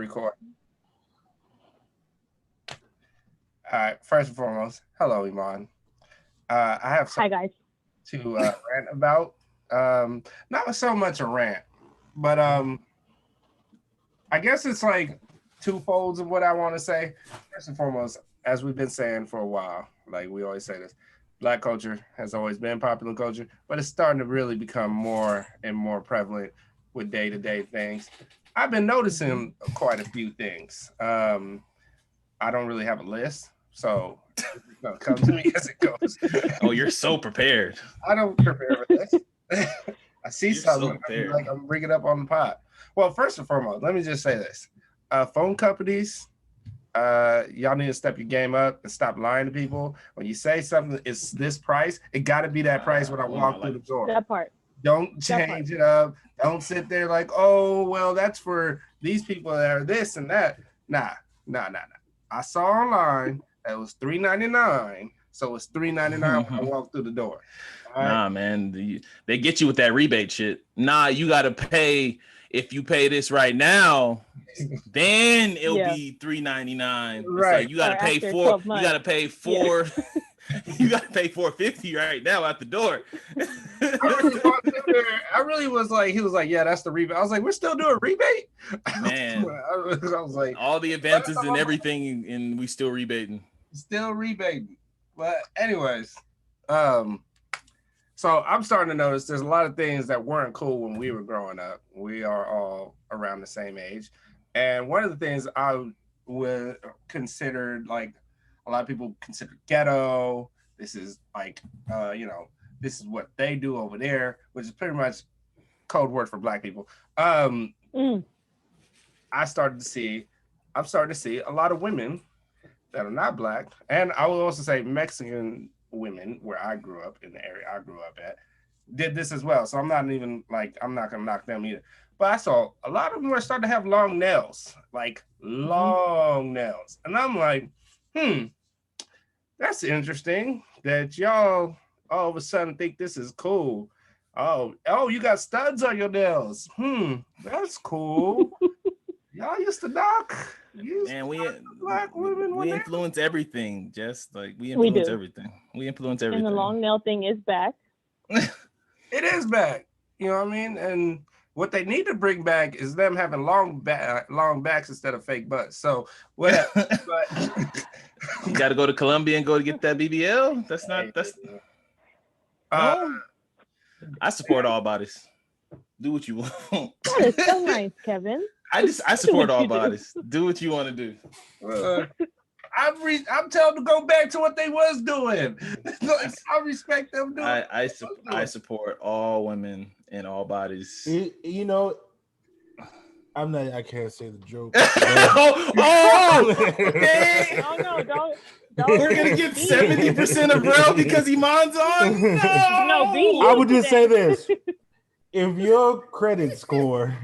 Record. All right. First and foremost, hello, Iman. I have Hi something guys. to rant about. Not so much a rant, but I guess it's like two folds of what I want to say. First and foremost, as we've been saying for a while, like we always say this, Black culture has always been popular culture, but it's starting to really become more and more prevalent with day to day things. I've been hmm noticing quite a few things. I don't really have a list, so it's just gonna come to me as it goes. Oh, you're so prepared. I don't prepare for this. I see You're so something, I be prepared. like, I'm bringing it up on the pod. Well, first and foremost, let me just say this: phone companies, y'all need to step your game up and stop lying to people. When you say something is this price, it got to be that price when I Oh my walk through life. the door. That part. Don't That part. change it up. Don't sit there like, oh, well, that's for these people that are this and that. Nah, nah. I saw online that it was $3.99, so it's $3.99 when I walk through the door. All right. Nah, man, they get you with that rebate shit. Nah, you gotta pay. If you pay this right now, then it'll Yeah. be $3.99. It's Right. like Or after you 12 months. gotta pay Yeah. four, you gotta pay 450 right now at the door. I really walked in there. I really was like, he was like, yeah, that's the rebate. I was like, we're still doing rebate? Man, I was like, all the advances and everything, and we still rebating. still rebating. But anyways, um, so I'm starting to notice there's a lot of things that weren't cool when we were growing up. We are all around the same age. And one of the things I would consider like a lot of people consider ghetto. This is like this is what they do over there, which is pretty much code word for black people. Um, Mm. I started to see I'm starting to see a lot of women that are not black, and I will also say Mexican women, where I grew up in the area I grew up at, did this as well. So I'm not even like I'm not gonna knock them either. But I saw a lot of them were starting to have long nails, like hmm long nails, and I'm like, hmm, that's interesting that y'all all of a sudden think this is cool. Oh, you got studs on your nails. That's cool. Y'all used to knock. You used to Man, knock the black women when we they influence everything. Just like we We influence do. everything. We influence And the everything. long nail thing is back. it is back. You know what I mean? And what they need to bring back is them having long backs instead of fake butts. So whatever. But You got to go to Colombia and go to get that BBL. That's hey, not. That's uh, no. I support all bodies. Do what you want. That is so nice, Kevin. I Do support what all you do. bodies. Do what you want to do. uh, I'm telling them to go back to what they was doing. I, Like, s- I respect them doing what I they was I doing. support all women and all bodies. You know, I'm not. I can't say the joke, but Okay. Oh no, don't We're gonna get be 70% of Rel because Iman's on. no, be I No. would you just say today. this: if your credit score,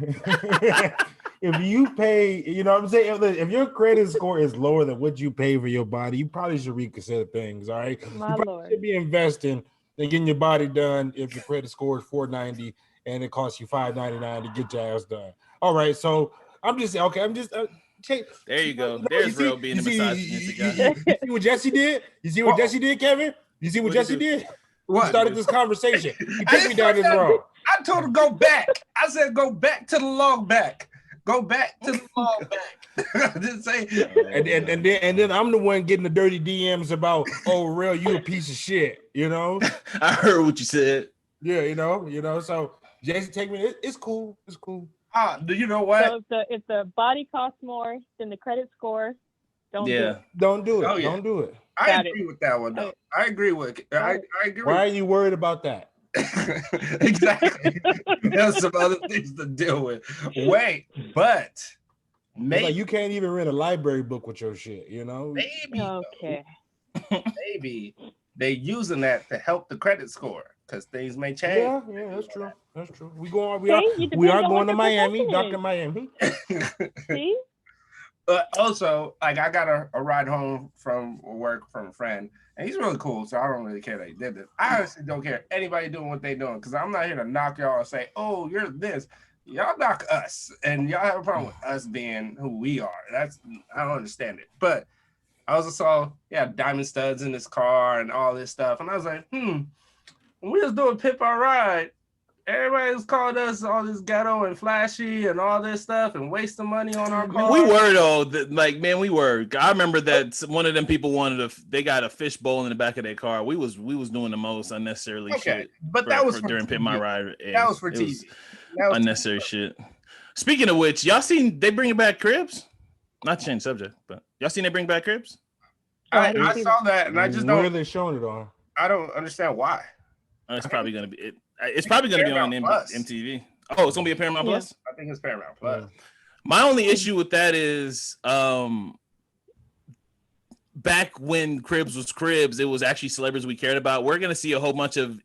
if you pay, you know what I'm saying, if your credit score is lower than what you pay for your body, you probably should reconsider things. All right, you My probably lord. should be investing in getting your body done if your credit score is 490 and it costs you 599 to get your ass done. All right, so I'm just okay. I'm just. There you go. No, There's Rel being a misogynistic guy. you see what Jesse did? You see what Whoa, Jesse did, Kevin? You see what What'd he Jesse do? did? We what? What'd he started do? this conversation. He I took me didn't down start this that. road. I told her go back. I said go back to the long back. Go back to the long back. I didn't say. Oh my And then god. I'm the one getting the dirty DMs about, oh, real, you a piece of shit, you know? I heard what you said. Yeah, So Jesse, take me. It's cool. It's cool. Do you know So what? if the body costs more than the credit score, don't do Yeah. it. Don't do Oh it. yeah, Don't do it. I Got it. agree with that one though. Okay. I agree with. Got I it. I agree. Why are you worried about that? Exactly. There's some other things to deal with. Wait, but It's like maybe, you can't even rent a library book with your shit, you know? maybe though, Okay. maybe they using that to help the credit score because things may change. Yeah, that's true. That's true. We See, it depends are on going what to your Miami, profession Dr. is. Miami. See? But also, like I got a ride home from work from a friend, and he's really cool, so I don't really care that he did this. I honestly don't care anybody doing what they doing because I'm not here to knock y'all and say, "Oh, you're this." y'all knock us, and y'all have a problem with us being who we are. I don't understand it. But I also saw, diamond studs in his car and all this stuff, and I was like, when we was doing Pimp My Ride, everybody was calling us all this ghetto and flashy and all this stuff and wasting money on our car. We were though, we were. I remember that one of them people they got a fish bowl in the back of their car. We was doing the most unnecessarily shit. But that was during Pimp My Ride. That was for TV. That was unnecessary shit. Speaking of which, y'all seen they bringing back Cribs? Not to change subject, but y'all seen they bring back Cribs? I saw that, and I just don't. Where are they showing it on? I don't understand why. It's probably gonna be. It's probably gonna be on MTV. Oh, it's gonna be a Paramount Plus. I think it's Paramount Plus. My only issue with that is, back when Cribs was Cribs, it was actually celebrities we cared about. We're gonna see a whole bunch of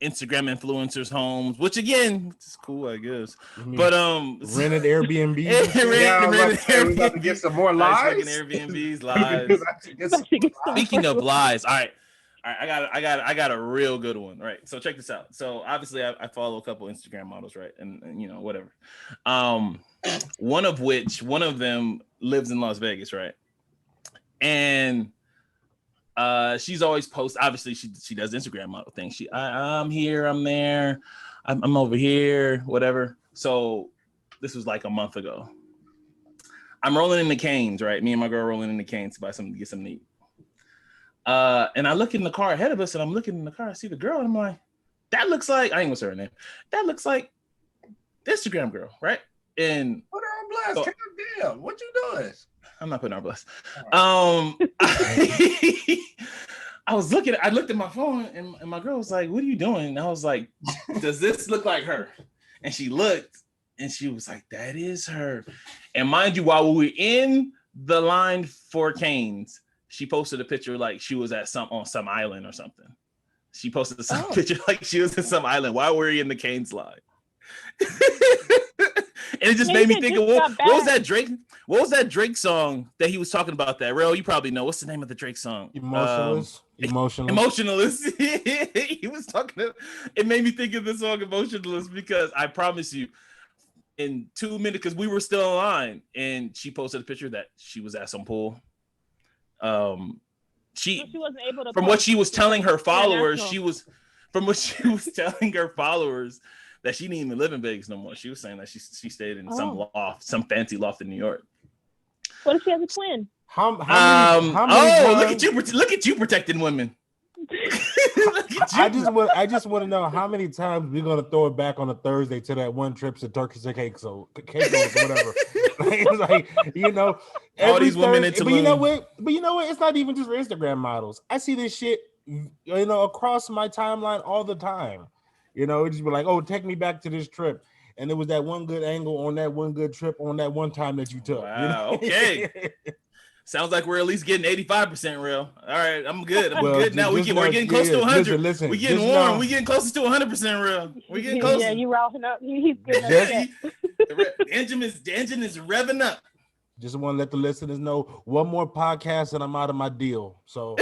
Instagram influencers' homes, which again, it's cool, I guess. But rented Airbnb. We're about to get some more lies. Airbnbs, lies. Speaking of lies, all right, I got a real good one. Right, so check this out. So obviously, I follow a couple Instagram models, right, and you know whatever. One of them lives in Las Vegas, right, and she's always posts. Obviously, she does Instagram model things. I'm here, I'm there, I'm over here, whatever. So this was like a month ago. I'm rolling in the Canes, right? Me and my girl rolling in the Canes to buy something to get something to eat. And I look in the car ahead of us, and I'm looking in the car. I see the girl, and I'm like, that looks like, I ain't gonna say her name. That looks like the Instagram girl, right? And put her on blast. So, damn, what you doing? I'm not putting her on blast. I looked at my phone, and my girl was like, what are you doing? And I was like, does this look like her? And she looked, and she was like, that is her. And mind you, while we were in the line for Canes, she posted a picture like she was on some island or something. She posted some picture like she was in some island while we were in the Canes line. And it just made me think of what was that Drake? What was that Drake song that he was talking about? That Real, you probably know. What's the name of the Drake song? Emotionless. He was talking. It made me think of the song Emotionless because I promise you, in 2 minutes, because we were still in line, and she posted a picture that she was at some pool. She wasn't able to. From what she was telling her followers, that she didn't even live in Vegas no more. She was saying that she stayed in some fancy loft in New York. What if she has a twin? How many times? Look at you protecting women. I just want to know how many times we're gonna throw it back on a Thursday to that one trip to Turkish cake or whatever. like you know, all these women into. But you know what? It's not even just for Instagram models. I see this shit, across my timeline all the time. It just be like, oh, take me back to this trip. And there was that one good angle on that one good trip on that one time that you took. Wow, okay. Sounds like we're at least getting 85% real. All right, I'm good. I'm good now. We're getting close to 100. Listen, we're getting warm. We're getting closer to 100% real. We're getting closer. Yeah, you rocking up. He's getting the engine is revving up. Just want to let the listeners know, one more podcast and I'm out of my deal. So,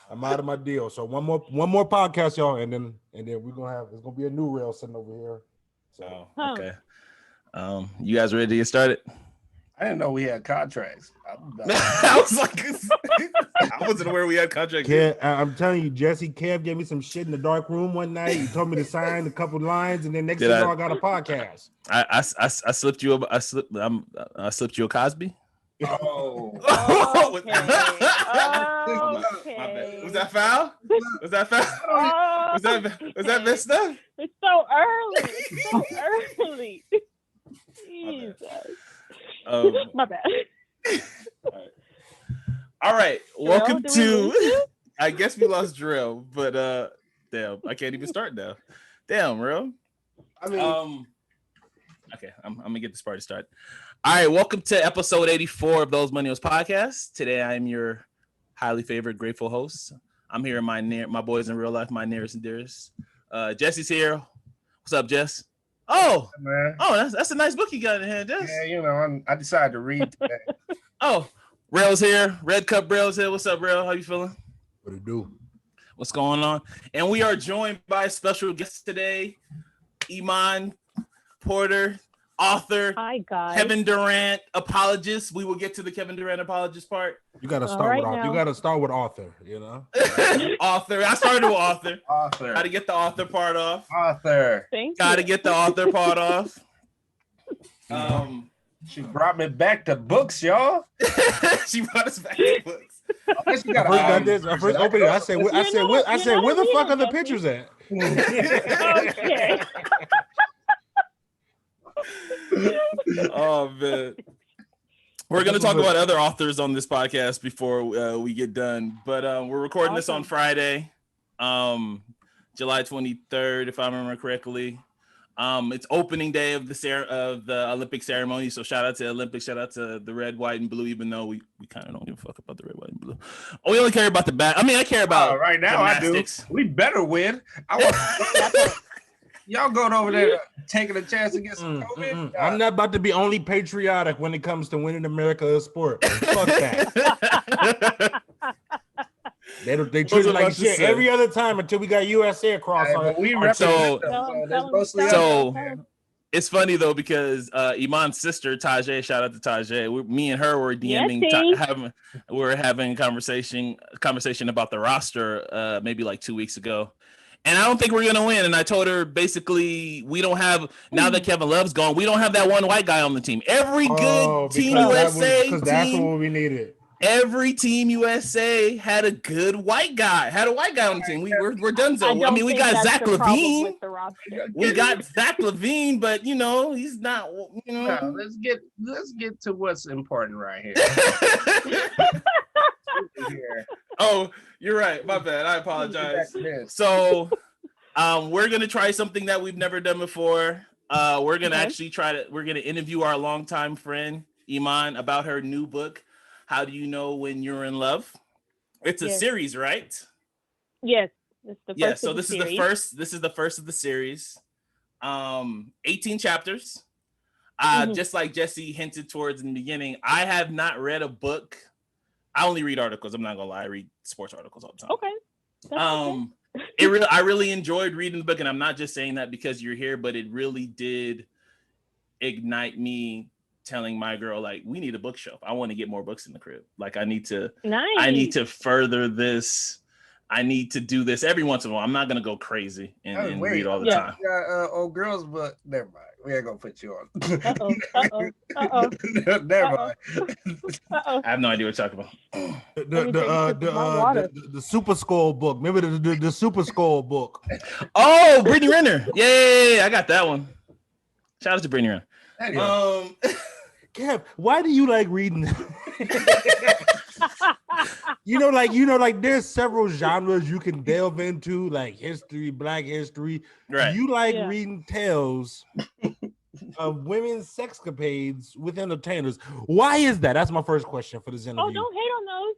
I'm out of my deal. So one more podcast, y'all, and then it's gonna be a new rail sitting over here. So okay. You guys ready to get started? I didn't know we had contracts. I was like, I wasn't aware we had contracts. I'm telling you, Jesse, Kev gave me some shit in the dark room one night. He told me to sign a couple lines, and then next thing I got a podcast. I slipped you. I slipped you a Cosby. Oh. Okay. Okay. Was that foul? Was that messed up? It's so early. Jesus. My bad. All right. Welcome to. I guess we lost Drill, but damn, I can't even start now. Damn, Real. I mean, okay, I'm gonna get this party started. All right, welcome to episode 84 of Those Money Podcast. Today, I am your highly favored, grateful host. I'm here in my boys in real life, my nearest and dearest. Jesse's here. What's up, Jess? Oh, man. That's a nice book you got in hand, Jess. Yeah, I decided to read today. Oh, Rail's here. Red Cup Rail's here. What's up, Rail? How you feeling? What it do? What's going on? And we are joined by a special guest today, Iman Porter, author, Hi, guys. Kevin Durant apologist. We will get to the Kevin Durant apologist part. You gotta start with author. You gotta start with author, you know. Author. I started with author. Author. Gotta get the author part off. Author. Gotta get the author part off. She brought me back to books, y'all. She brought us back to books. I first opened it. I said, where the fuck are the pictures at? Okay. Oh man. We're going to talk about other authors on this podcast before we get done, but we're recording this on Friday, July 23rd, if I remember correctly. It's opening day of the Olympic ceremony, so shout out to Olympics, shout out to the red, white, and blue, even though we kind of don't give a fuck about the red, white, and blue. Oh, we only care about the bat. I mean, I care about right now. gymnastics. I do. We better win. Y'all going over there taking a chance to get some COVID? I'm not about to be only patriotic when it comes to winning America a sport. Fuck that. They treat it like shit every other time until we got USA across. It's funny though because Iman's sister Tajay, shout out to Tajay. Me and her were DMing, we were having a conversation about the roster maybe like 2 weeks ago. And I don't think we're gonna win. And I told her basically we don't have, now that Kevin Love's gone, we don't have that one white guy on the team. Every good Team USA because that's what we needed. Every Team USA had a good white guy. Had a white guy on the team. We're done. So I mean, we got Zach LaVine. We got Zach LaVine, but you know he's not. You know, no, let's get to what's important right here. Oh, you're right. My bad. I apologize. So, we're gonna try something that we've never done before. We're gonna we're gonna interview our longtime friend Iman about her new book. How do you know when you're in love? It's a series, right? Yes. It's the first so this is the first. This is the first of the series. 18 chapters. Just like Jesse hinted towards in the beginning, I have not read a book. I only read articles. I'm not gonna lie. I read sports articles all the time. Okay. I really enjoyed reading the book, and I'm not just saying that because you're here, but it really did ignite me telling my girl, like, we need a bookshelf. I want to get more books in the crib. Like, I need to further this. I need to do this every once in a while. I'm not gonna go crazy and read all the time. Old girls, but never mind. We ain't gonna put you on. Never mind. I have no idea what you're talking about. The Super Skull book. Remember the Super Skull book? Oh, Brittany Renner. Yeah, I got that one. Shout out to Brittany Renner. Kev, why do you like reading? like there's several genres you can delve into, like history, Black history. Right. You like reading tales of women's sexcapades with entertainers. Why is that? That's my first question for this interview. Oh, don't hate on those.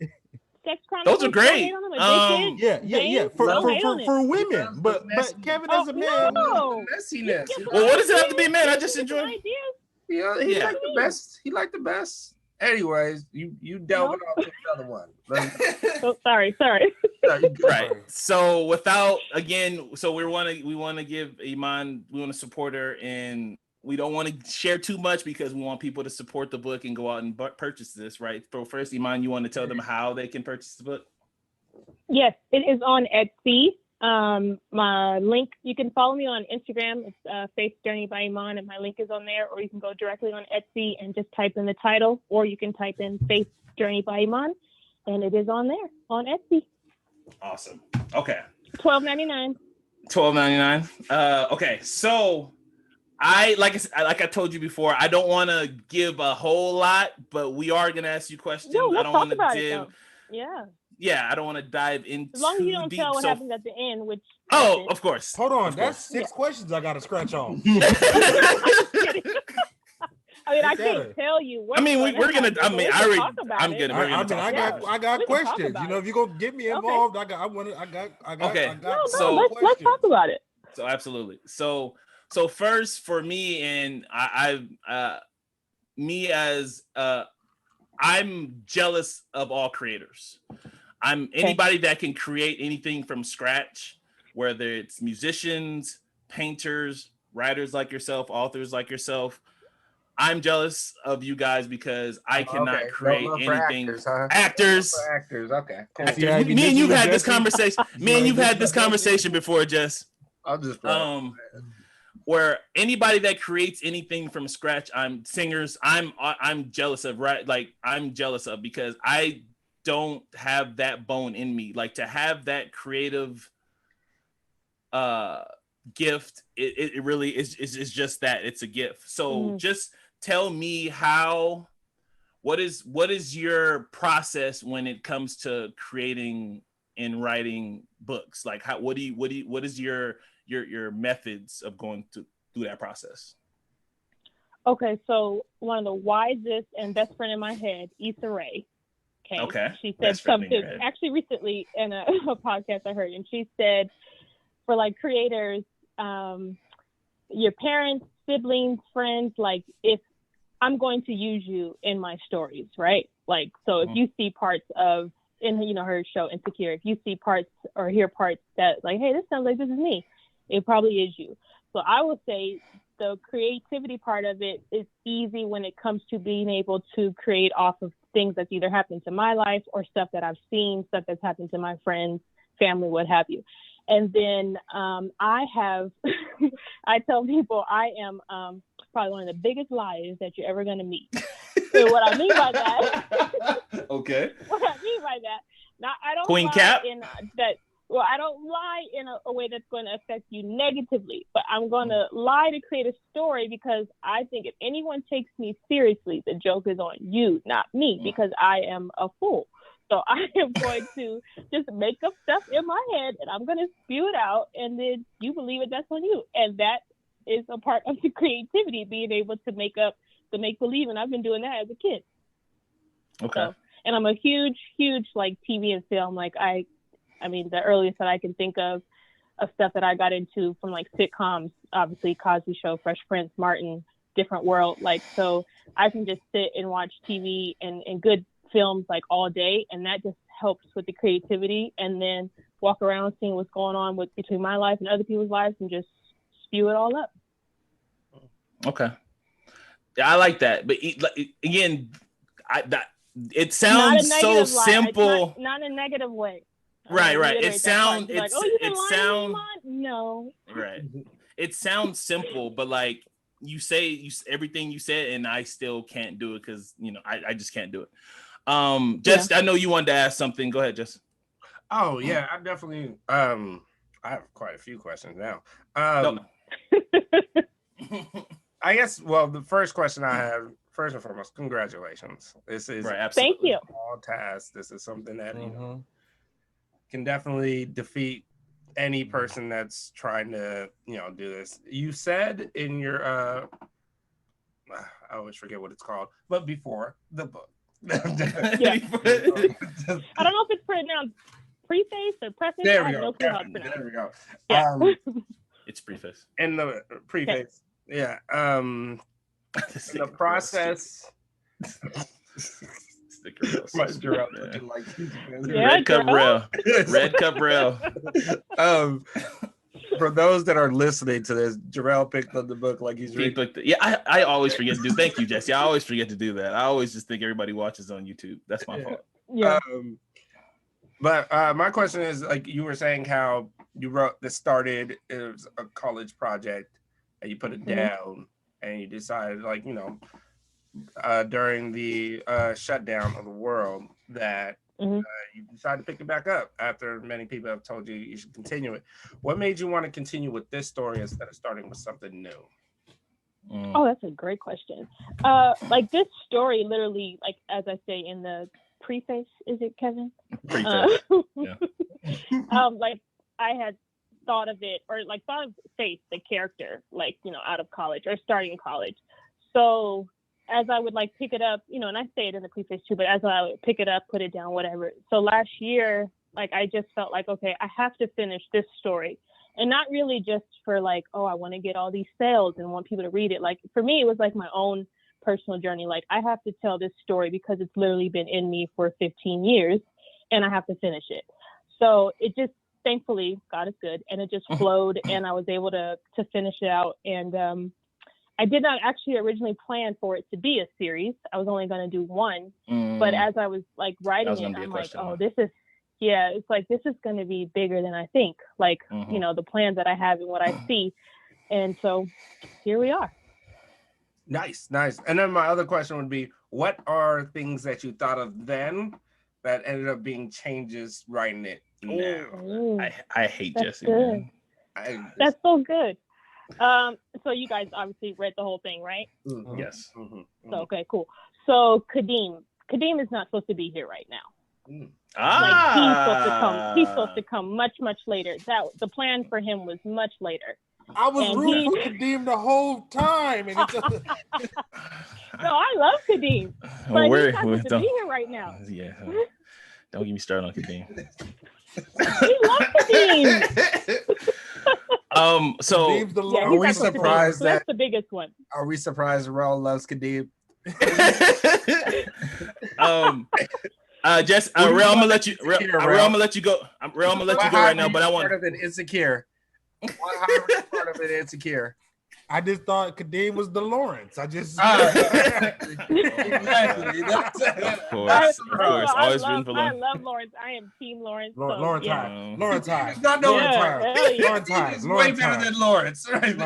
Sex chronicles. Those are great. For women, but Kevin is a man. Messiness. Well, what does it have to be, man? I just enjoy it. He liked the best. He liked the best. Anyways, you delving off to another one. Oh, sorry. Right. So we want to give Iman, we want to support her, and we don't want to share too much because we want people to support the book and go out and purchase this, right? So first, Iman, you want to tell them how they can purchase the book? Yes, it is on Etsy. My link, you can follow me on Instagram. It's Faith Journey by Iman, and my link is on there, or you can go directly on Etsy and just type in the title, or you can type in Faith Journey by Iman, and it is on there on Etsy. Awesome. Okay. $12.99. $12.99. Okay. So like I told you before, I don't want to give a whole lot, but we are gonna ask you questions. No, let's I don't talk want to about give. it, though. Yeah, I don't want to dive into. As long as you don't tell what happens at the end, which. Oh, of course. Hold on, that's 6 questions I gotta scratch off. I mean, I can't tell you. We're gonna. I mean, I got questions. You know, if you're gonna get me involved, let's talk about it. So absolutely. So first for me, and I'm jealous of all creators. I'm anybody that can create anything from scratch, whether it's musicians, painters, writers like yourself, authors like yourself. I'm jealous of you guys because I cannot create anything. Actors, huh? Actors. For actors. Okay, cool. Actors. Me and you've had this conversation. Me and you've had this conversation before, Jess. I'll just where anybody that creates anything from scratch, I'm singers. I'm jealous of, right? Like I'm jealous of, because I don't have that bone in me. Like to have that creative gift, it really is just that. It's a gift. So just tell me what is your process when it comes to creating and writing books? Like what is your methods of going through that process? Okay, so one of the wisest and best friend in my head, Issa Rae. Okay. She said something actually recently in a podcast I heard, and she said, for like creators, your parents, siblings, friends, like if I'm going to use you in my stories, right? Like, so if you see parts of, in her show Insecure, if you see parts or hear parts that like, hey, this sounds like this is me, it probably is you. So I would say the creativity part of it is easy when it comes to being able to create off of things that's either happened to my life or stuff that I've seen, stuff that's happened to my friends, family, what have you. And then I tell people I am probably one of the biggest liars that you're ever going to meet. So what I mean by that, okay. What I mean by that, now I don't Queen lie Cap? in that. Well, I don't lie in a way that's going to affect you negatively, but I'm going to lie to create a story, because I think if anyone takes me seriously, the joke is on you, not me, because I am a fool. So I am going to just make up stuff in my head, and I'm going to spew it out, and then you believe it, that's on you. And that is a part of the creativity, being able to make up the make-believe, and I've been doing that as a kid. Okay. So, and I'm a huge, like TV and film, like I mean, the earliest that I can think of stuff that I got into from like sitcoms, obviously Cosby Show, Fresh Prince, Martin, Different World. Like, so I can just sit and watch TV and good films like all day. And that just helps with the creativity, and then walk around seeing what's going on between my life and other people's lives and just spew it all up. Okay. Yeah, I like that. But again, it sounds so simple. Not in a negative way. Right. It sounds like, oh, you lying, no. Right. It sounds simple, but like you say everything you said, and I still can't do it because I just can't do it. Jess, I know you wanted to ask something. Go ahead, Jess. Oh yeah, I definitely. I have quite a few questions now. I guess. Well, the first question I have, first and foremost, congratulations. This is absolutely. Thank you. A small task. This is something that can definitely defeat any person that's trying to, do this. You said in your, I always forget what it's called, but before the book. I don't know if it's pronounced preface or preface. There we go. Yeah. It's preface. In the preface. Okay. Yeah. The process. Red Cup Rail. Red Cup Rail. For those that are listening to this, Jarrell picked up the book like he's reading. I always forget to do. Thank you, Jesse. I always forget to do that. I always just think everybody watches on YouTube. That's my fault. Yeah. But my question is, like you were saying, how you wrote this started. It was a college project, and you put it down, and you decided, like during the shutdown of the world, that you decided to pick it back up after many people have told you you should continue it. What made you want to continue with this story instead of starting with something new? Oh, that's a great question. Like this story, literally, like as I say in the preface, is it, Kevin? Preface. Yeah. Like I had thought of Faith, the character, out of college or starting college. So as I would pick it up, and I say it in the preface too, but as I would pick it up, put it down, whatever. So last year, I just felt like, okay, I have to finish this story. And not really just for I want to get all these sales and want people to read it. For me, it was my own personal journey. I have to tell this story because it's literally been in me for 15 years. and I have to finish it. So it just, thankfully, God is good, and it just flowed, and I was able to finish it out. And I did not actually originally plan for it to be a series. I was only going to do one, but as I was like writing it, I'm like, oh, this is, it's like, this is going to be bigger than I think. Like, you know, the plans that I have and what I see. And so here we are. Nice. And then my other question would be, what are things that you thought of then that ended up being changes writing it now? Ooh, I hate Jesse, good. man. That's so good. So you guys obviously read the whole thing, right? Yes. So, okay, cool. So Kadeem is not supposed to be here right now. Like, he's supposed to come much later. That the plan for him was much later. I was rooting for Kadeem the whole time. And it's just... No, I love Kadeem, but he's not supposed to be here right now. Yeah, don't get me started on Kadeem. We love Kadeem. So are we surprised that's the biggest one? Are we surprised Rel loves Kadeem? Jess, Real, I'm gonna let you. Real, I'm gonna let you go. I'm gonna let you go right now. But I want part of it insecure. Part of it insecure. I just thought Kadeem was the Lawrence. I just exactly. Of course. Always rooting for Lawrence. I love Lawrence. I am Team Lawrence. Lawrence High. Lawrence High. Not no Lawrence High. Lawrence High. He's way better than Lawrence. Right?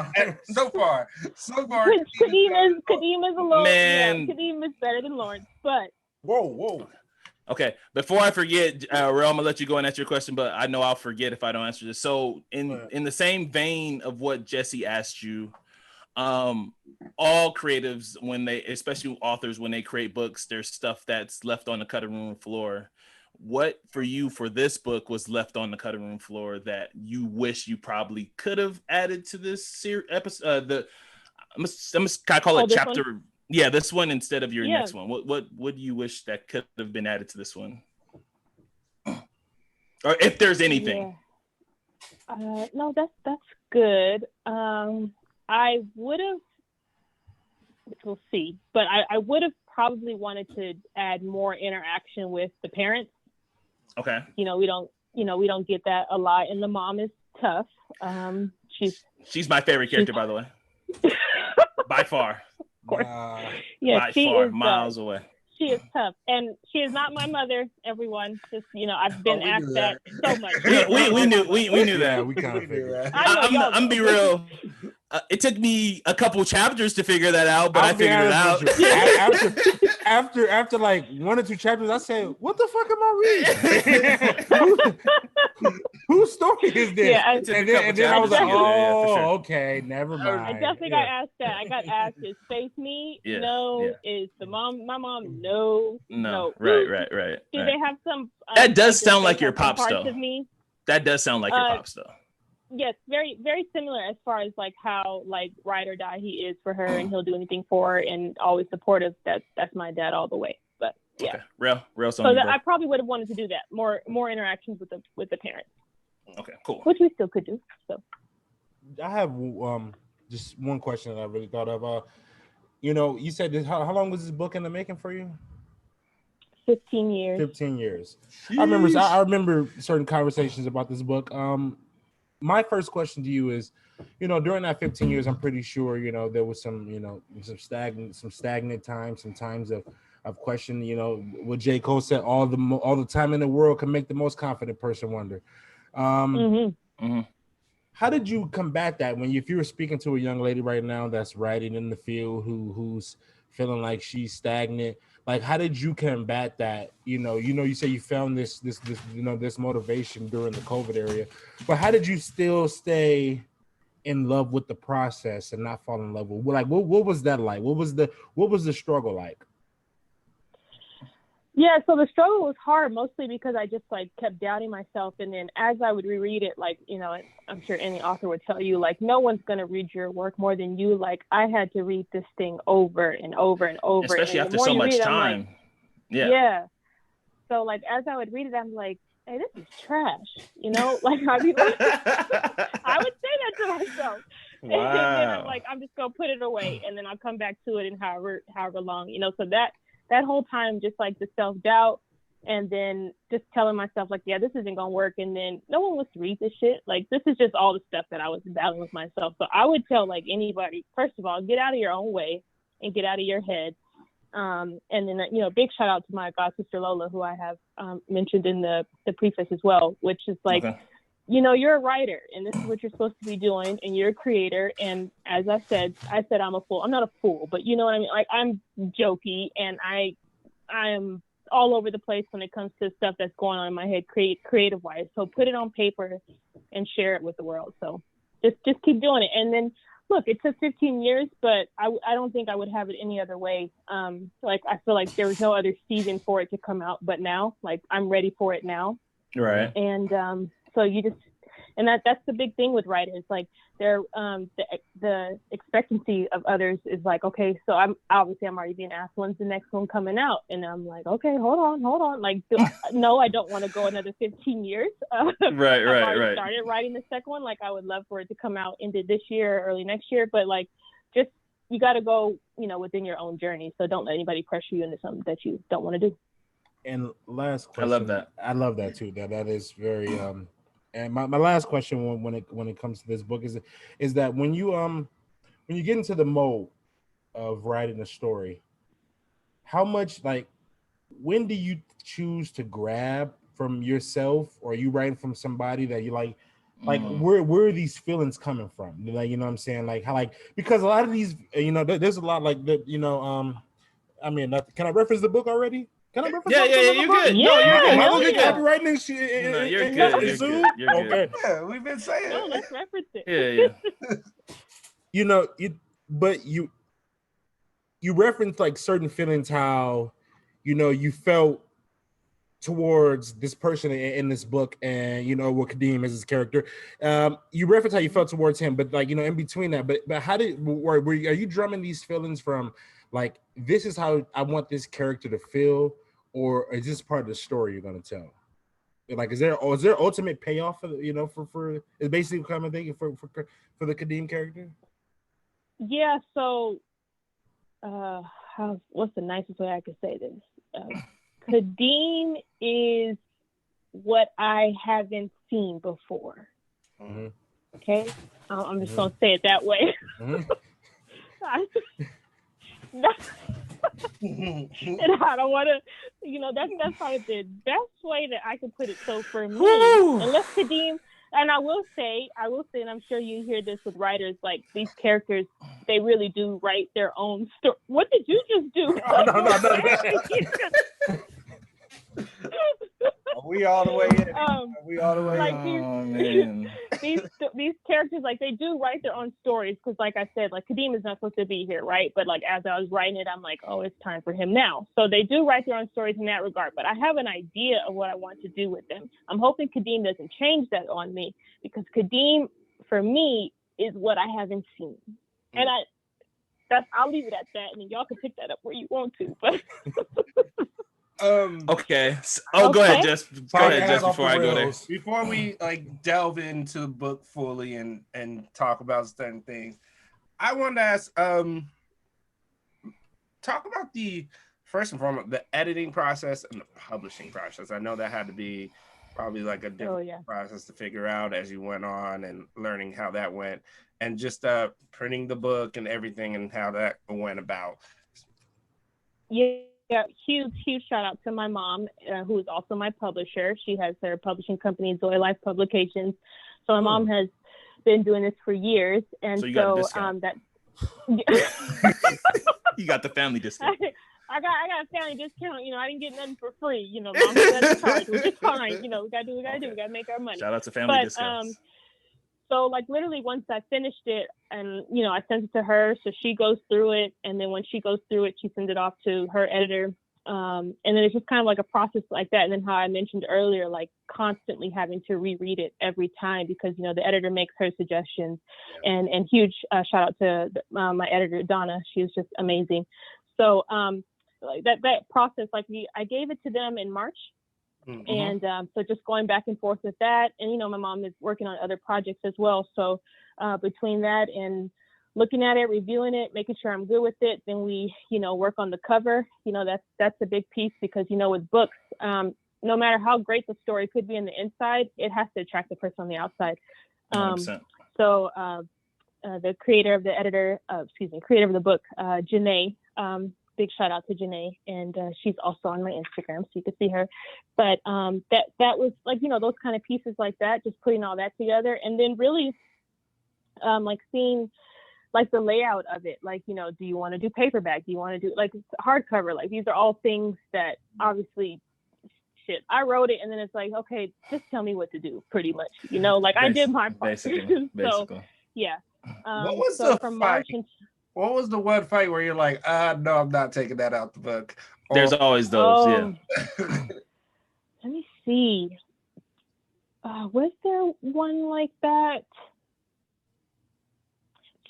So far. Kadeem is a Lawrence. Man. Yeah, Kadeem is better than Lawrence. But whoa. Okay, before I forget, Real, I'm gonna let you go and answer your question, but I know I'll forget if I don't answer this. So, in the same vein of what Jesse asked you, all creatives, when they, especially authors, when they create books, there's stuff that's left on the cutting room floor. What for you for this book was left on the cutting room floor that you wish you probably could have added to this episode? I'm gonna call it chapter. One? Yeah, this one instead of your next one. What would you wish that could have been added to this one? Or if there's anything. Yeah. No, that's good. I would have, we'll see, but I would have probably wanted to add more interaction with the parents. Okay. We don't get that a lot, and the mom is tough. She's my favorite character, by the way. By far. Of course. By far, miles away. She is tough, and she is not my mother. Everyone, just I've been asked that so much. We knew that. We kind of figured. I'm be real. It took me a couple chapters to figure that out, but I figured it out. After like 1 or 2 chapters, I said, "What the fuck am I reading? Whose story is this?" Yeah, and then I was like, "Oh, okay, never mind." I definitely got asked that. I got asked, "Is Faith me? No. Is the mom? My mom? No. Right. Do they have some? That does sound like your pops, though. Of me? That does sound like your pops, though. Yes, very, very similar as far as like how like ride or die he is for her, and he'll do anything for her and always supportive. That's my dad all the way. But yeah, okay. Real. So I probably would have wanted to do that more interactions with the parents. Okay, cool. Which we still could do. So I have just one question that I really thought of. You said this, how long was this book in the making for you? 15 years. 15 years. I remember certain conversations about this book. My first question to you is, during that 15 years, I'm pretty sure, there was some stagnant times, some times of question, what J. Cole said, all the time in the world can make the most confident person wonder. How did you combat that if you were speaking to a young lady right now that's writing in the field who's feeling like she's stagnant? Like, how did you combat that? You say you found this motivation during the COVID area, but how did you still stay in love with the process and not fall in love with, like, what was that like? What was the struggle like? Yeah, so the struggle was hard, mostly because I just like kept doubting myself. And then as I would reread it, like, I'm sure any author would tell you, like, no one's going to read your work more than you. Like, I had to read this thing over and over and over. Especially and after so much time. Yeah. So like, as I would read it, I'm like, hey, this is trash. Like, I mean, I would say that to myself. Wow. And then I'm like, I'm just going to put it away. And then I'll come back to it in however long, so that whole time, just like the self-doubt, and then just telling myself like, yeah, this isn't gonna work, and then no one wants to read this shit. Like, this is just all the stuff that I was battling with myself. So I would tell like anybody, first of all, get out of your own way and get out of your head. And then, big shout out to my god sister Lola, who I have mentioned in the preface as well, which is like, Okay. You're a writer and this is what you're supposed to be doing, and you're a creator. And as I said I'm a fool. I'm not a fool, but you know what I mean? Like, I'm jokey, and I am all over the place when it comes to stuff that's going on in my head creative wise. So put it on paper and share it with the world. So just keep doing it. And then look, it took 15 years, but I don't think I would have it any other way. Like, I feel like there was no other season for it to come out, but now, like, I'm ready for it now. Right. And so you just, and that's the big thing with writers. Like, they're the expectancy of others is like, okay, so I'm already being asked when's the next one coming out, and I'm like, okay, hold on. Like, no, I don't want to go another 15 years. Right. I've already started writing the second one. Like, I would love for it to come out into this year or early next year, but like, just, you got to go, within your own journey. So don't let anybody pressure you into something that you don't want to do. And last question. I love that. I love that too. That is very And my last question when it comes to this book is that when you get into the mode of writing a story, how much, like, when do you choose to grab from yourself, or are you writing from somebody that you like where are these feelings coming from? Like, you know what I'm saying? Like, how, like, because a lot of these, there's a lot like that, I mean, can I reference the book already? Can I reference? Yeah, you're good. Yeah, No, you're good. Am I gonna get copyright and shit? No, you're good. You're good. Okay. Yeah, we've been saying. No, let's reference it. Yeah. You reference like certain feelings, how you felt towards this person in this book, and with Kadeem as his character. You reference how you felt towards him, but like, in between that, but how are you drumming these feelings from, like, this is how I want this character to feel, or is this part of the story you're going to tell? Like, is there ultimate payoff for for it's basically kind of thing for the Kadeem character? Yeah. So, what's the nicest way I could say this? Kadeem is what I haven't seen before. Mm-hmm. Okay, I'm just gonna say it that way. Mm-hmm. And I don't want to, that's probably the best way that I can put it. So for me, unless Kadeem, and I will say, and I'm sure you hear this with writers, like, these characters, they really do write their own story. What did you just do? No. Are we all the way in? We all the way like in? These characters, like, they do write their own stories, because like I said, like, Kadeem is not supposed to be here, right? But like, as I was writing it, I'm like, oh, it's time for him now. So they do write their own stories in that regard, but I have an idea of what I want to do with them. I'm hoping Kadeem doesn't change that on me, because Kadeem, for me, is what I haven't seen. And I'll leave it at that, and then y'all can pick that up where you want to. But okay. Go ahead, Jess. Go ahead, Jess, before I go there. Before we delve into the book fully and talk about certain things, I wanted to ask, talk about first and foremost, the editing process and the publishing process. I know that had to be probably like a different process to figure out as you went on, and learning how that went, and just printing the book and everything, and how that went about. Yeah, huge shout out to my mom, who is also my publisher. She has her publishing company, Zoe Life Publications. So my mom has been doing this for years, and so you got a discount. You got the family discount. I got a family discount. I didn't get nothing for free. Mom said charge, which is fine. We gotta do what we gotta do. We gotta make our money. Shout out to family discounts. So, like, literally, once I finished it, and I sent it to her, so she goes through it, and then when she goes through it, she sends it off to her editor, and then it's just kind of like a process like that. And then how I mentioned earlier, like, constantly having to reread it every time, because the editor makes her suggestions, and huge shout out to my editor Donna. She was just amazing. So like that process, like, I gave it to them in March. Mm-hmm. And so just going back and forth with that, and my mom is working on other projects as well. So between that and looking at it, reviewing it, making sure I'm good with it. Then we, work on the cover. That's a big piece because, with books, no matter how great the story could be in the inside, it has to attract the person on the outside. 100%. So the creator of the book, Janae, big shout out to Janae, and she's also on my Instagram, so you can see her. But that was like, those kind of pieces like that, just putting all that together, and then really like seeing like the layout of it, like, do you want to do paperback? Do you want to do like hardcover? Like these are all things that obviously, I wrote it, and then it's like, okay, just tell me what to do, pretty much, like I did my part. Basically. So, yeah. What was the fight? What was the one fight where you're like, no, I'm not taking that out the book? There's always those, yeah. Let me see. Was there one like that?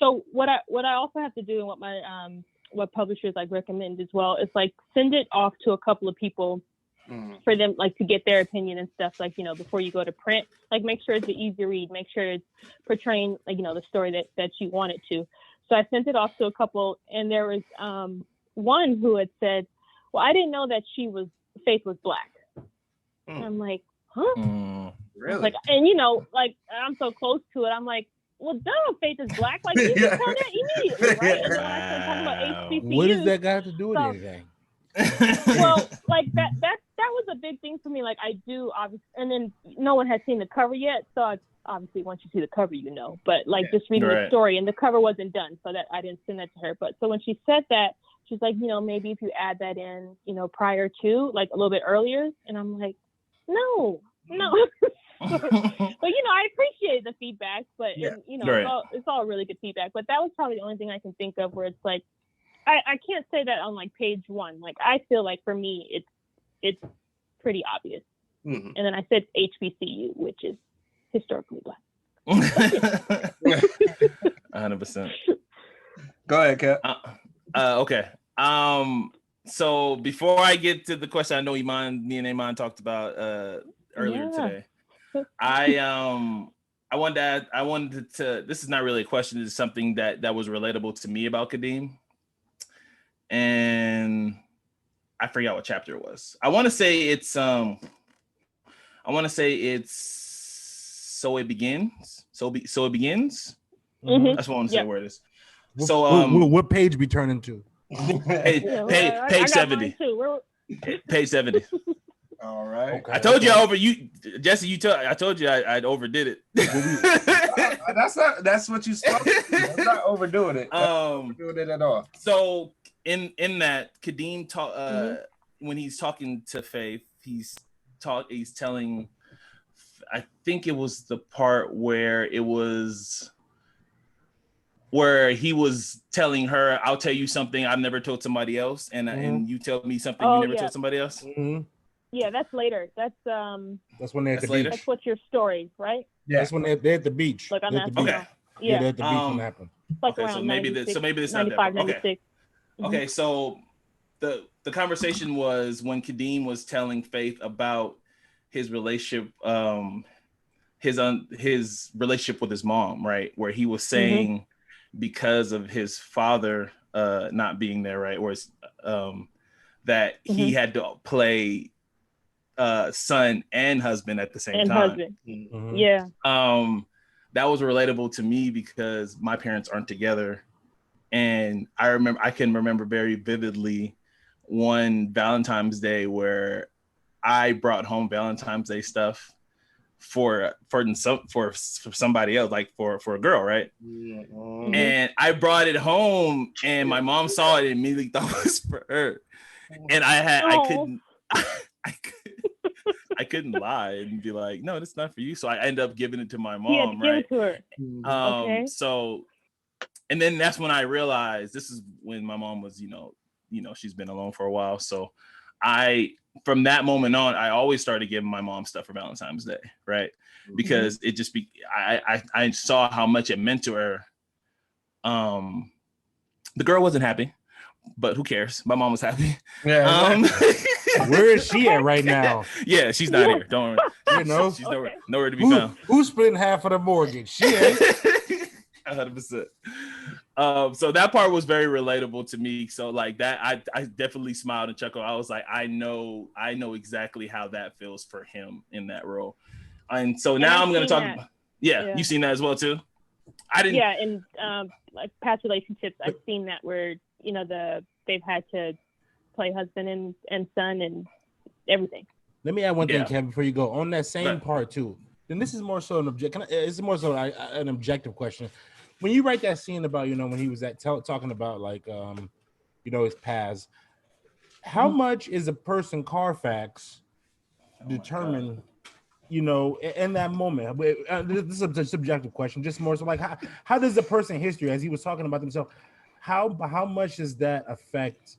So what I also have to do, and what my what publishers like recommend as well, is like send it off to a couple of people for them like to get their opinion and stuff, like, before you go to print. Like make sure it's an easy read, make sure it's portraying like, the story that you want it to. So I sent it off to a couple, and there was one who had said, well, I didn't know that Faith was Black. And I'm like, huh? Really? Like, and like I'm so close to it, I'm like, well, duh, Faith is Black. Like you can tell that immediately, right? And then when I started talking about HBCUs, what does that got to do with anything? Well, like that was a big thing for me. Like I do, obviously, and then no one has seen the cover yet, so obviously once you see the cover, But like just reading the story, and the cover wasn't done, so that I didn't send that to her. But so when she said that, she's like, maybe if you add that in, prior to, like a little bit earlier, and I'm like, no. But I appreciate the feedback, but it's all really good feedback. But that was probably the only thing I can think of where it's like, I can't say that on like page one. Like I feel like for me it's pretty obvious. And then I said HBCU, which is historically Black. 100%. Go ahead, Kat. Okay. So before I get to the question, I know me and Iman talked about earlier today. I wanted to. This is not really a question. It's something that was relatable to me about Kadeem, and I forgot what chapter it was. I want to say it's So It Begins. So It Begins. Mm-hmm. That's what I want to say. Where it is. So what page we turning to? Page 70. Page 70. All right. Okay, I told you Jesse. I told you I overdid it. That's what you spoke. That's not overdoing it. Overdoing it at all. So in that Kadeem when he's talking to Faith, he's telling. I think it was the part where he was telling her, "I'll tell you something I've never told somebody else," and you tell me something you never told somebody else. Mm-hmm. Yeah, that's later. That's when they're at the beach. That's what's your story, right? Yeah, that's when they're at the beach. Like on that. Okay. Yeah, they're at the beach when it happened. Like okay, so maybe this not that. Okay. Okay, so the conversation was when Kadeem was telling Faith about his relationship, his relationship with his mom, right? Where he was saying because of his father not being there, right? Or that he had to play son and husband at the same time. Yeah. That was relatable to me because my parents aren't together, and I can remember very vividly one Valentine's Day where I brought home Valentine's Day stuff for somebody else, like for a girl, right? And I brought it home, and my mom saw it and immediately thought it was for her, and I couldn't lie and be like, no, that's not for you. So I ended up giving it to my mom, right? Give it to her. So, and then that's when I realized this is when my mom was, she's been alone for a while. So from that moment on, I always started giving my mom stuff for Valentine's Day, right? Because it just I saw how much it meant to her. The girl wasn't happy, but who cares? My mom was happy. Yeah. Where is she at right now? Yeah, she's not here. Don't worry. She's nowhere to be found. Who's splitting half of the mortgage? She ain't. 100%. So that part was very relatable to me. So like that, I definitely smiled and chuckled. I was like, I know exactly how that feels for him in that role. And so now I'm going to talk. Yeah, you've seen that as well too. I didn't. Yeah, in like past relationships, I've seen that where they've had to play husband and son and everything. Let me add one thing, Kevin, before you go on that same part too. Then this is more so an an objective question. When you write that scene about when he was talking about like his past, how much is a person Carfax determine? In that moment, this is a subjective question, just more so like how does the person history, as he was talking about themselves, how much should that affect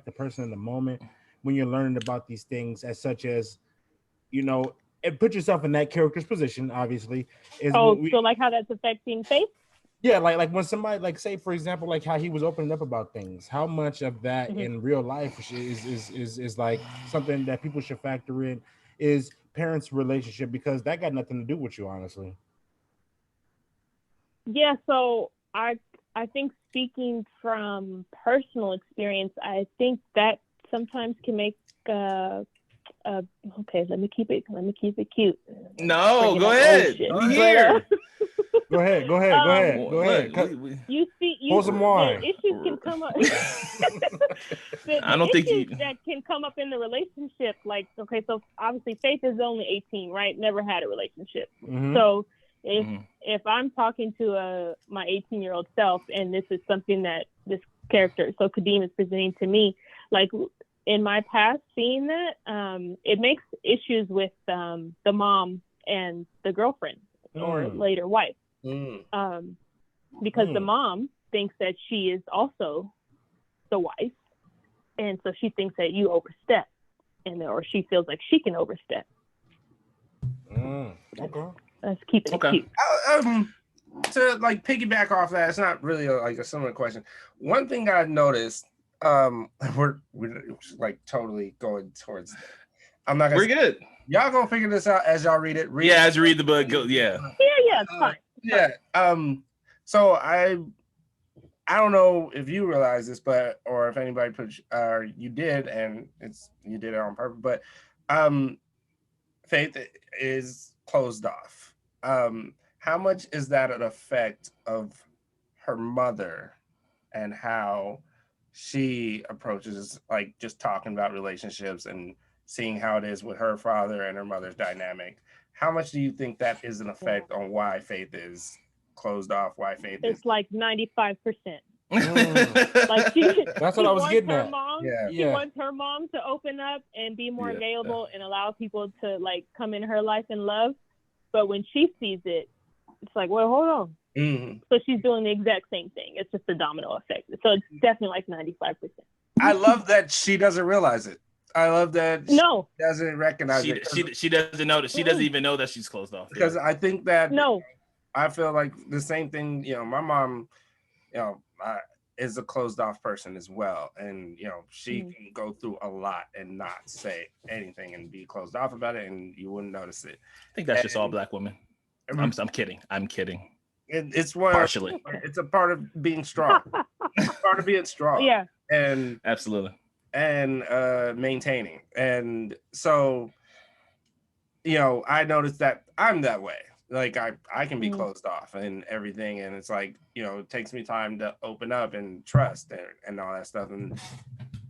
the person in the moment when you're learning about these things, as such as and put yourself in that character's position, obviously. So like how that's affecting Faith? Yeah, like when somebody, like, say for example, like how he was opening up about things, how much of that in real life is like something that people should factor in is parents' relationship, because that got nothing to do with you, honestly. Yeah, so I think, speaking from personal experience, I think that sometimes can make okay, let me keep it cute. No, go ahead. Go ahead. You see, pour some wine. The issues can come up. I don't think that can come up in the relationship. Like, okay, so obviously Faith is only 18, right? Never had a relationship. Mm-hmm. So if I'm talking to my 18-year-old self, and this is something that this character, so Kadeem, is presenting to me, like in my past, seeing that, it makes issues with the mom and the girlfriend or later wife. Because the mom thinks that she is also the wife, and so she thinks that you overstep, or she feels like she can overstep. Okay. Let's keep it cute. To like piggyback off that, it's not really like a similar question. One thing I noticed, we're like totally going towards. I'm not gonna. We're good. Y'all gonna figure this out as y'all read it. As you read the book, go. Yeah. Yeah, it's fine. So I don't know if you realize this, or if anybody you did, and you did it on purpose, but Faith is closed off. How much is that an effect of her mother and how she approaches, like, just talking about relationships and seeing how it is with her father and her mother's dynamic? How much do you think that is an effect on why Faith is closed off? Why Faith is? It's like 95%. Like that's what I was getting at. She wants her mom to open up and be more available and allow people to like come in her life and love. But when she sees it, it's like, well, hold on. So she's doing the exact same thing. It's just a domino effect. So it's definitely like 95%. I love that she doesn't realize it. I love that she doesn't recognize it. She doesn't know that. She doesn't even know that she's closed off. Because I think that I feel like the same thing. My mom, is a closed off person as well, and she can go through a lot and not say anything and be closed off about it, and you wouldn't notice it. I think that's just all Black women. I'm kidding. It's partially. It's a part of being strong. It's part of being strong. Yeah. And absolutely. And maintaining. And so, I noticed that I'm that way. Like I can be closed off and everything, and it's like, it takes me time to open up and trust and all that stuff. And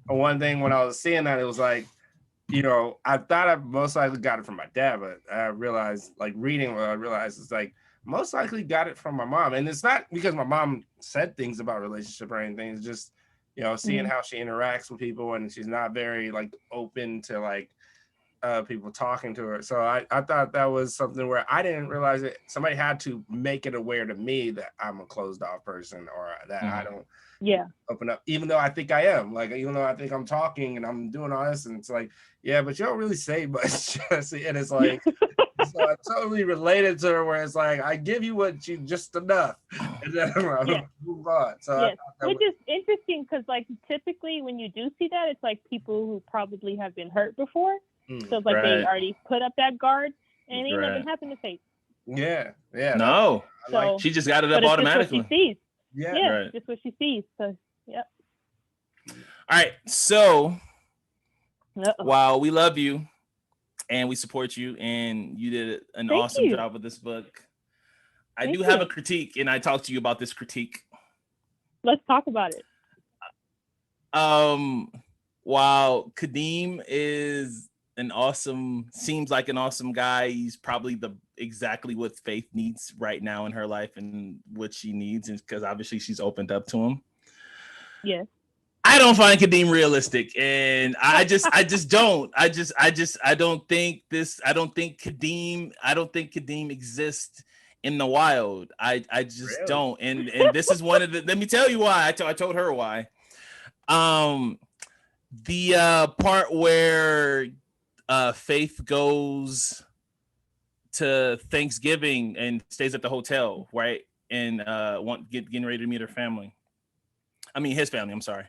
one thing when I was seeing that, it was like, I thought I most likely got it from my dad, but I realized, like reading what I realized, it's like most likely got it from my mom. And it's not because my mom said things about relationship or anything. It's just, seeing how she interacts with people, and she's not very like open to like people talking to her. So I thought that was something where I didn't realize it. Somebody had to make it aware to me that I'm a closed off person, or that I don't open up, even though I think I am. Like, even though I think I'm talking and I'm doing all this, and it's like, but you don't really say much. And it's like, so I totally related to her, where it's like, I give you what you just enough, and then move on. So which is interesting, because like typically when you do see that, it's like people who probably have been hurt before. So it's like they already put up that guard, and ain't nothing happened to Faith. Yeah. No, so, she just got it up automatically. It's just what she sees. Right. Just what she sees. So, yep. All right. So, Uh-oh. while we love you and we support you, and you did an awesome job with this book, I do have a critique, and I talked to you about this critique. Let's talk about it. While Kadeem seems like an awesome guy, he's probably exactly what Faith needs right now in her life and what she needs, and because obviously she's opened up to him. Yes. I don't find Kadeem realistic, and I don't think Kadeem exists in the wild. I just really don't. And this is one of the, let me tell you why. I told her why. The part where Faith goes to Thanksgiving and stays at the hotel, right? And getting ready to meet her family. I mean his family, I'm sorry.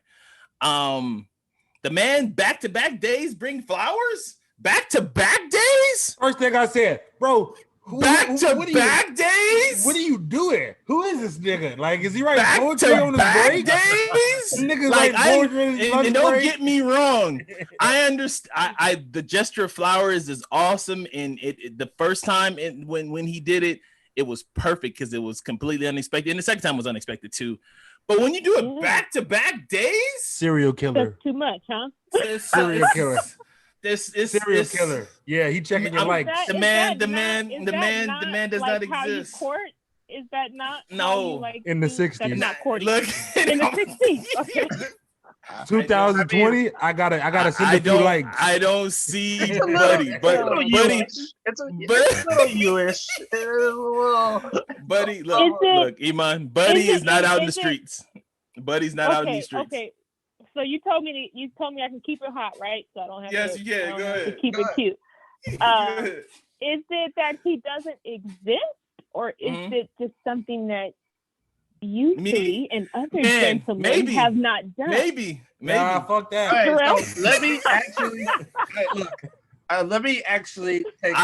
The man back-to-back days bring flowers? Back-to-back days? First thing I said, bro, back-to-back days? What are you doing? Who is this nigga? Like, is he writing poetry on his break? Days? Niggas like poetry on his lunch and don't break? get me wrong. I understand. The gesture of flowers is awesome, and the first time when he did it, it was perfect because it was completely unexpected, and the second time was unexpected too. But when you do it back-to-back days, serial killer. That's too much, huh? Serial killer. This is serial killer. Yeah, he checking your likes. The man does not how you exist. court? Is that not no? Like, in the 60s. That's not courting. Look, in the 60s. Okay. 2020. I gotta send a few likes. I don't see Buddy, but Buddy, it's a little you-ish. Buddy, look, Iman, Buddy is not out in the streets. Buddy's not out in these streets. Okay. So you told me I can keep it hot, right? So I don't have to. Go ahead. To keep it cute. Is it that he doesn't exist, or is it just something that you three and other gentlemen have not done? Maybe. Fuck that. Right, so let me actually take.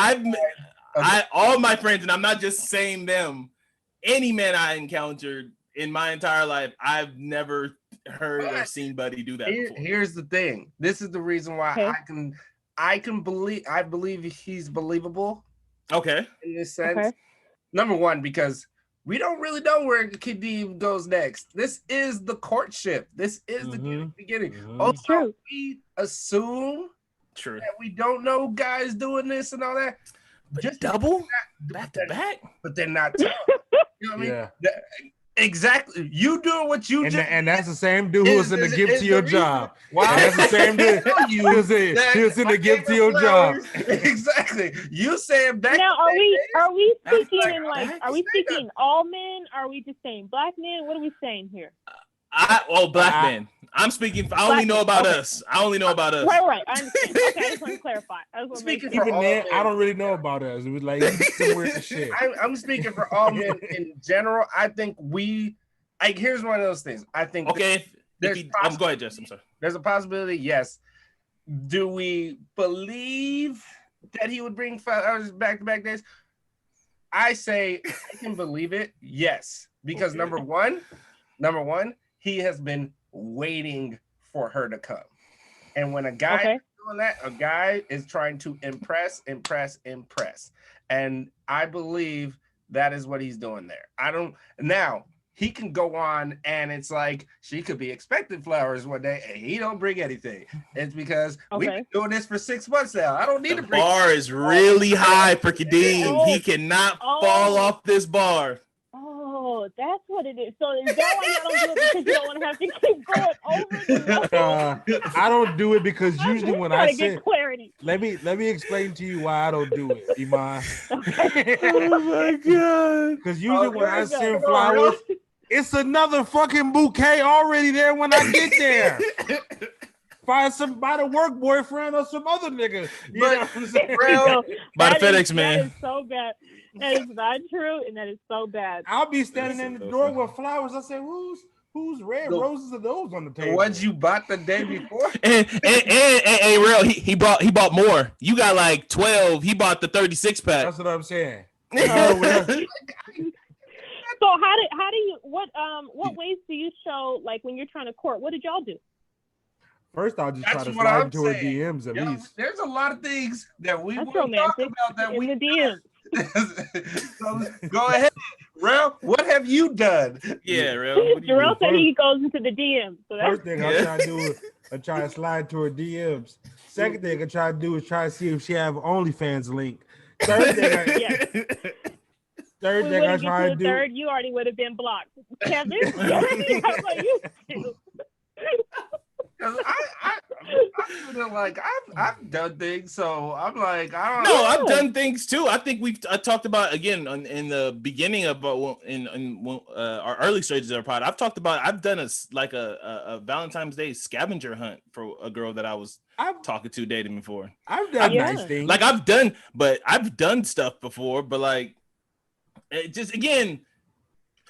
All my friends, and I'm not just saying them. Any man I encountered in my entire life, I've never heard or seen Buddy do that before. Here's the thing. This is the reason why I believe he's believable. Okay. In this sense. Number one, because we don't really know where Kadeem goes next. This is the courtship. This is the beginning. Also, we assume that we don't know guys doing this and all that. But just double back to back, but they're not. You know what I mean? Yeah. Exactly. You doing what you just, and that's the same dude who was in the gift to your job. Wow, that's the same dude. He was in the gift to your job. Exactly. You saying back. Now, are we speaking in are we speaking all men? Are we just saying black men? What are we saying here? Black men. I'm speaking. I only know about us. I only know about us. Right. I understand. Okay, I just want to clarify. Speaking for all men, I don't really know about us. It was like some weird shit. I'm speaking for all men in general. I think here's one of those things. I think go ahead, Jess. I'm sorry. There's a possibility. Yes. Do we believe that he would bring flowers back-to-back days? I say I can believe it. Yes, because number one, he has been waiting for her to come. And when a guy is doing that, a guy is trying to impress. And I believe that is what he's doing there. Now he can go on and it's like she could be expecting flowers one day and he don't bring anything. It's because we've been doing this for 6 months now. I don't need to bring. The bar is really high for Kadeem. He cannot fall off this bar. Oh, that's what it is. So is that why you don't do it, because you don't want to have to keep going over? I don't do it because usually when I get clarity. Let me explain to you why I don't do it, Iman. Oh my god! Because usually when I send flowers, it's another fucking bouquet already there when I get there. Find somebody work boyfriend or some other nigga. You know what I'm saying? By the FedEx man. That is so bad. That is not true, and that is so bad. I'll be standing in the door with flowers. I say, whose red roses are those on the table? The ones you bought the day before. and real, he bought more. You got like 12. He bought the 36 pack. That's what I'm saying. So how do you what ways do you show, like, when you're trying to court? What did y'all do? First, I'll just That's try to what slide I'm into her saying. DMs at least. There's a lot of things that we That's want to talk romantic. about that In we the DMs. So go ahead, Rel. What have you done? Yeah, Rel. What do you Jarrell do? said he goes into the DMs. So First thing I Yeah. try to do is I try to slide to her DMs. Second thing I try to do is try to see if she have OnlyFans link. Third thing I try to do. Third, you already would have been blocked. Kevin, how about you two? I'm feeling like I've done things, so I'm like, I don't know. No, I've done things too. I think I talked about again in the beginning of in our early stages of our pod. I've done a Valentine's Day scavenger hunt for a girl that I was talking to, dating before. I've done nice things. Like I've done stuff before, but like it just again.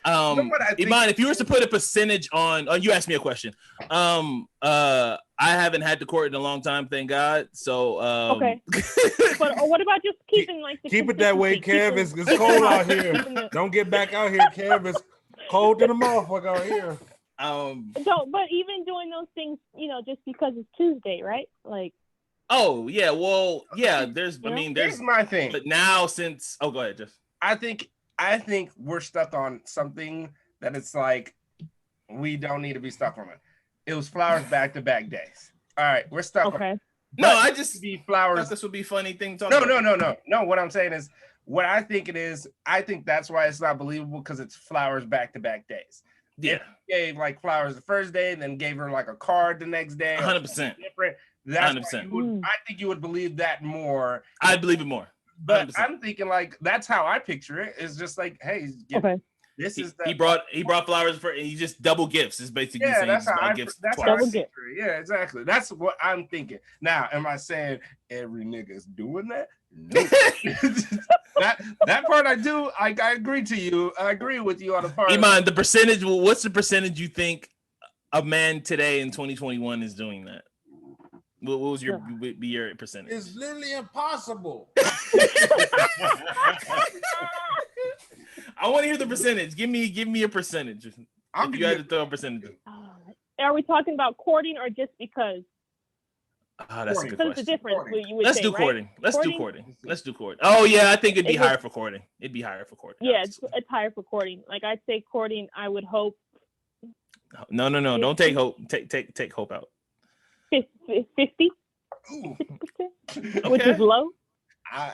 Iman, if you were to put a percentage on, you asked me a question. I haven't had to court in a long time, thank God. So okay. But what about just keeping like the keep it that way, Kev? It's cold out here. Don't get back out here, Kev. It's cold in the motherfucker out here. But even doing those things, just because it's Tuesday, right? Like. Oh yeah, well yeah. There's my thing. But now go ahead, just. I think we're stuck on something that it's like we don't need to be stuck on it. It was flowers back-to-back days. All right, we're stuck on it. No, I just be flowers. This would be funny thing to No. What I'm saying is what I think it is. I think that's why it's not believable because it's flowers back-to-back days. Yeah. If you gave like flowers the first day and then gave her like a card the next day. 100%. Different. That's 100%. I think you would believe that more. I'd believe it more. But 100%. I'm thinking like that's how I picture it. It's just like, hey, this is he brought flowers for, and he just double gifts. Is basically saying that's how gifts that's twice. Double gift. Yeah, exactly. That's what I'm thinking. Now, am I saying every nigga is doing that? No. that part I do. I agree to you. I agree with you on the part. Iman, the percentage. What's the percentage you think a man today in 2021 is doing that? What was your percentage? It's literally impossible. I want to hear the percentage. Give me a percentage. If you had to throw a percentage. Are we talking about courting or just because? That's a good question. The difference. Let's do courting. Let's do courting. Oh yeah, I think it'd be higher for courting. It'd be higher for courting. Yeah, it's higher for courting. Like I'd say courting, I would hope. No. Don't take hope. Take hope out. 50%, which is low.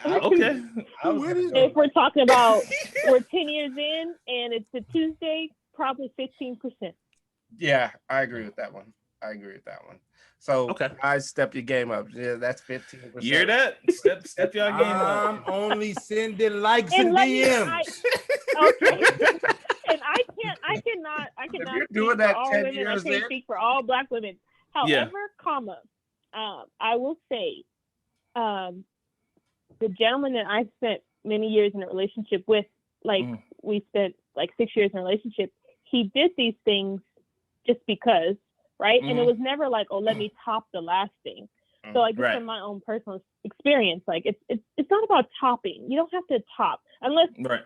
Okay. If we're talking about we're 10 years in and it's a Tuesday, probably 15%. Yeah, I agree with that one. So I step your game up. Yeah, that's 15%. You hear that? Step your game up. I'm only sending likes and DMs. Okay. And I cannot if you're doing that all 10 women. years I can't speak for all Black women. However, I will say, the gentleman that I spent many years in a relationship with, we spent like 6 years in a relationship. He did these things just because, right? And it was never like, oh, let me top the last thing. So like just from my own personal experience, like it's not about topping. You don't have to top unless. Right.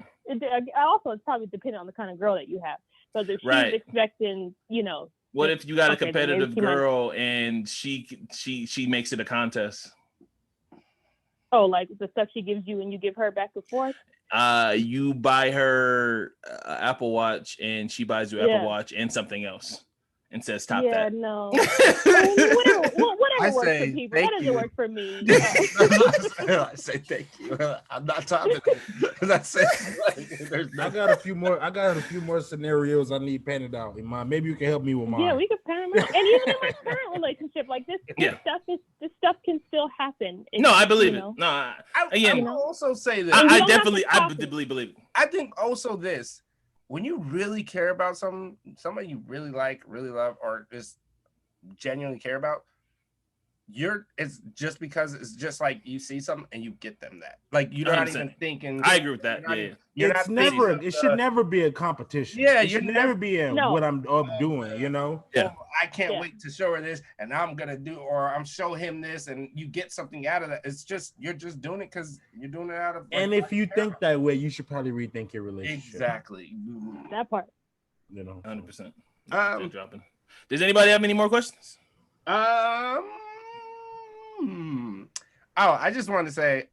Also, it's probably depending on the kind of girl that you have. So if she's expecting, What if you got a competitive girl and she makes it a contest? Oh, like the stuff she gives you and you give her back and forth? You buy her Apple Watch and she buys you Apple Watch and something else and says top that. Yeah, no. Whatever works for people. That doesn't work for me. I say thank you. I'm not topping it. I got a few more scenarios I need painted out. Maybe you can help me with mine. Yeah, we can paint them out. And even in my current relationship, like this stuff can still happen. No, I believe it. No, I also say this. I believe it. I think also this. When you really care about somebody you really like, really love, or just genuinely care about, it's just because it's just like you see something and you get them that. Like you're not 100%. even thinking. I agree with that. It should never be a competition. Yeah, it should never be what I'm up doing, you know? Yeah. I can't wait to show her this and I'm gonna do, or I'm show him this, and you get something out of that. It's just you're just doing it because you're doing it out of and if you think that way, you should probably rethink your relationship. Exactly. That part. You know, 100%. Dropping. Does anybody have any more questions? I just wanted to say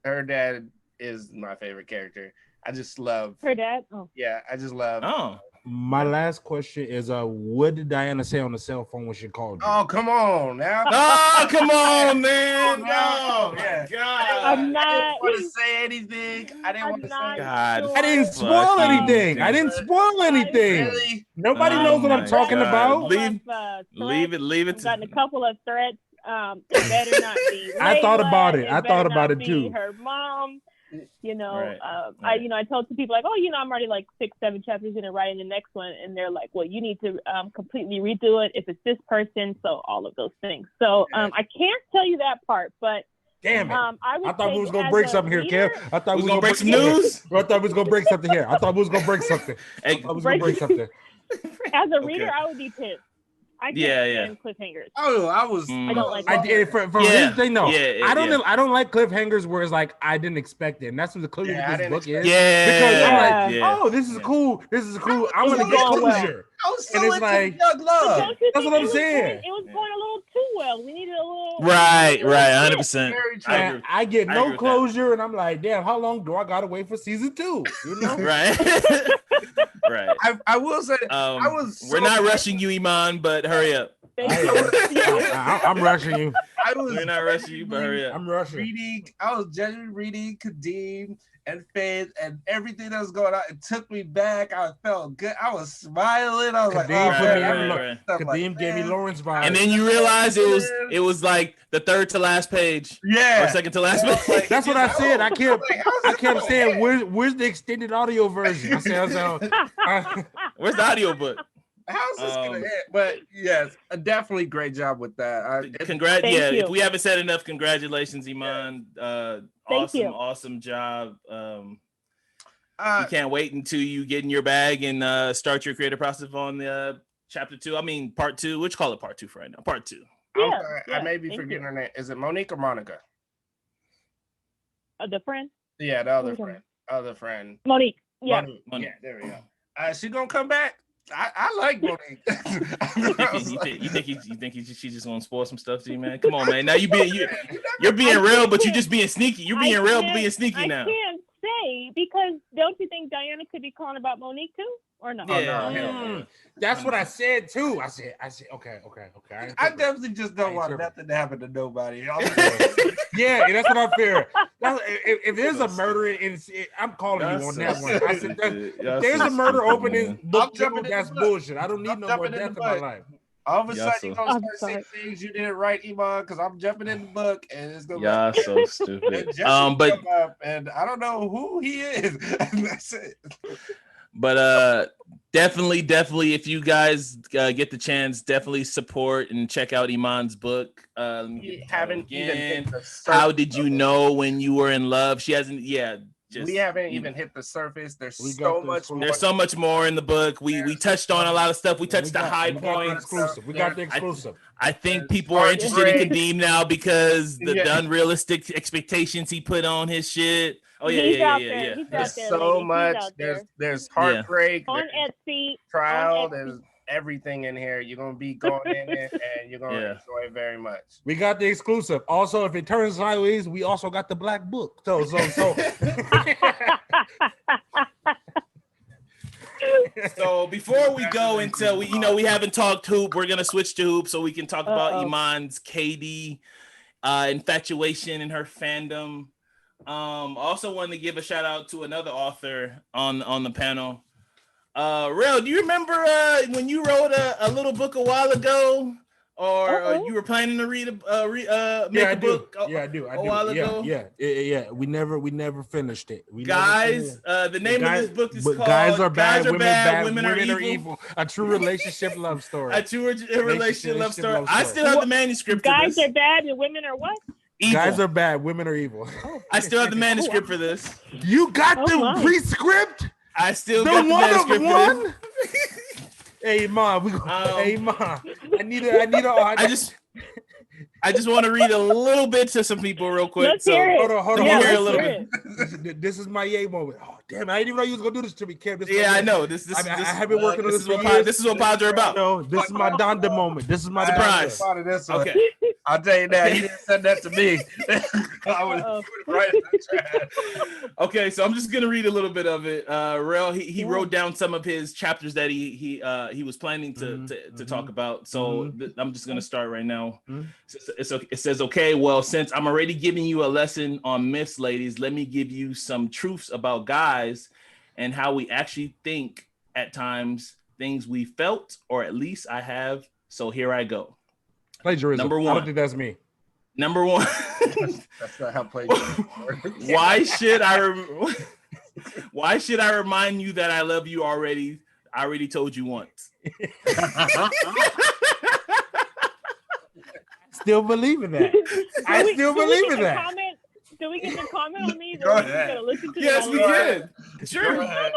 her dad is my favorite character. I just love her dad. Oh yeah, I just love. Oh, my last question is: what did Diana say on the cell phone when she called you? Oh, come on now! Oh, come on, man! No, yeah. I'm not. I didn't want to say anything. I didn't want to say. God, sure. I didn't spoil anything. I didn't spoil anything. Really? Nobody knows what I'm talking about. Leave it. I've gotten a couple of threats. It better not be. I thought about it. I thought about it too. Her mom. You know, right. I told some people like, oh, I'm already like 6-7 chapters in and writing the next one, and they're like, well, you need to completely redo it if it's this person, so all of those things. So I can't tell you that part, but damn it, I thought we was gonna break something here, reader, Kev. I thought we was gonna break some news. I thought we was gonna break something here. I thought we was gonna break something. As a reader, I would be pissed. I can't stand cliffhangers. Oh, I don't like. I did for this thing. No, I don't. Yeah. I don't like cliffhangers where it's like I didn't expect it, and that's what the closure of this book is. Yeah, because I'm like, oh, this is cool. This is cool. I'm gonna get closure. And it's like, Young Love. That's what I'm saying. It was going a little too well. We needed a little. Right, 100%. I get no closure, and I'm like, damn, how long do I gotta wait for season 2? You know, right. Right. I will say, I was. We're not rushing you, Iman, but hurry up. I'm rushing you. We're not rushing you, but hurry up. I'm rushing. I was genuinely reading Kadeem and Faith and everything that was going on. It took me back. I felt good. I was smiling. I was Kadeem gave me Lawrence vibes. And then you realize it was like the third to last page. Yeah. Or second to last page. Like, that's what I said. I kept saying, where's the extended audio version? I said, where's the audio book? How's this gonna hit? But yes, definitely great job with that. If we haven't said enough, congratulations, Iman. Awesome job. We can't wait until you get in your bag and start your creative process on the chapter 2. I mean, part 2. Which call it part 2 for right now? Part 2. I may be forgetting her name. Is it Monique or Monica? The friend? Yeah, the other friend. Monique. Yeah. Monique. Yeah, there we go. She gonna come back? I like Monique. you think she's just gonna spoil some stuff to you, man? Come on, man. Now you're being real, but you just being sneaky. You're being real, but being sneaky now. I can't say, because don't you think Diana could be calling about Monique too, or not? Yeah. That's what I said too. I said, okay. I definitely just don't want nothing to happen to nobody. Yeah, that's what I fear. If there's a murder, I'm calling you on that one. I said, if there's a murder opening, that's bullshit. I don't need no more death in my life. All of a sudden, you're gonna start saying things you didn't write, Iman, because I'm jumping in the book and it's gonna be so stupid. But up, and I don't know who he is. And that's it. But definitely, if you guys get the chance, definitely support and check out Iman's book. We haven't even hit the surface. How did you know when you were in love? She hasn't. We haven't even hit the surface. There's so much more. There's so much more in the book. We touched on a lot of stuff. We touched the high points. We got the exclusive. I think people are interested in Kadeem now because the unrealistic expectations he put on his shit. Oh yeah. There's so much. There's heartbreak. On Etsy. Trial. There's everything in here. You're gonna be going in it, and you're gonna enjoy it very much. We got the exclusive. Also, if it turns sideways, we also got the black book. So. So before we go into we haven't talked hoop, we're gonna switch to hoop so we can talk about Iman's KD infatuation and her fandom. Also wanted to give a shout out to another author on the panel. Real, do you remember when you wrote a little book a while ago or you were planning to read a book? Yeah, I do. A while ago. Yeah. We never finished it. Guys, the name of this book is called Guys Are Bad, Women Are Evil. A true relationship love story. A true relationship love story. I still have the manuscript. Guys are bad and women are what? Evil. Guys are bad, women are evil. I still have the manuscript for this. You got the pre-script? I still got the manuscript for this. Hey mom, hey mom. I need a I just want to read a little bit to some people real quick. Let's hear it. Hold on. Hear a little bit. This is my yay moment. Oh damn! I didn't even know you was gonna do this to me, Kev. I know. This I have been working on this. This is what pods are about. No, this is my Donda moment. This is my surprise. Okay, I'll tell you that. He didn't send that to me. I would right in the trash. Okay, so I'm just gonna read a little bit of it. Rel, he wrote down some of his chapters that he was planning to talk about. So I'm just gonna start right now. It says, okay, well, since I'm already giving you a lesson on myths, ladies, let me give you some truths about guys and how we actually think at times, things we felt, or at least I have. So here I go. Plagiarism. Number one. I don't think that's me. Number one. That's not how plagiarism works. Why should I remind you that I love you already? I already told you once. Still believe in that. I still believe in that. Do we get to comment on these? Go ahead. Yes, we can. Sure. No, I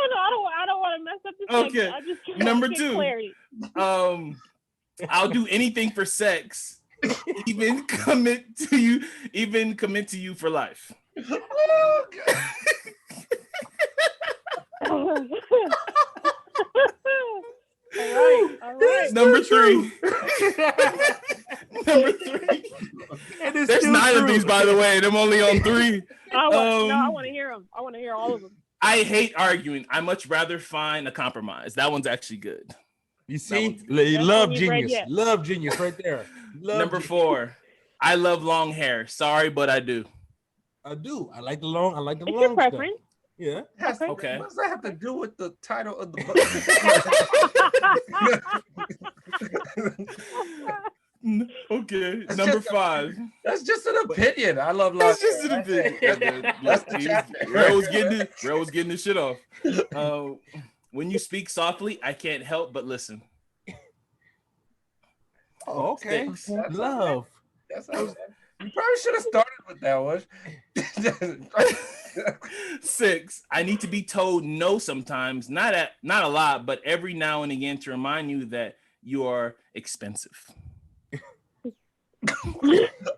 don't want to mess up the Okay. I just Number two. Clarity. I'll do anything for sex, even commit to you for life. Oh, God. All right. Number three. There's 9 of these, by the way, and I'm only on 3. I want to hear them. I want to hear all of them. I hate arguing. I much rather find a compromise. That one's actually good. You see, love genius. Love genius right there. Number 4. I love long hair. Sorry, but I do. I do. I like the long. It's your preference. Stuff. Yeah. Okay. What does that have to do with the title of the book? Okay. Number 5. That's just an opinion. I love long. That's just an opinion. Rel was getting his shit off. When you speak softly, I can't help but listen. Oh, okay. Love. That's you probably should have started with that one. 6. I need to be told no sometimes, not a lot, but every now and again to remind you that you are expensive.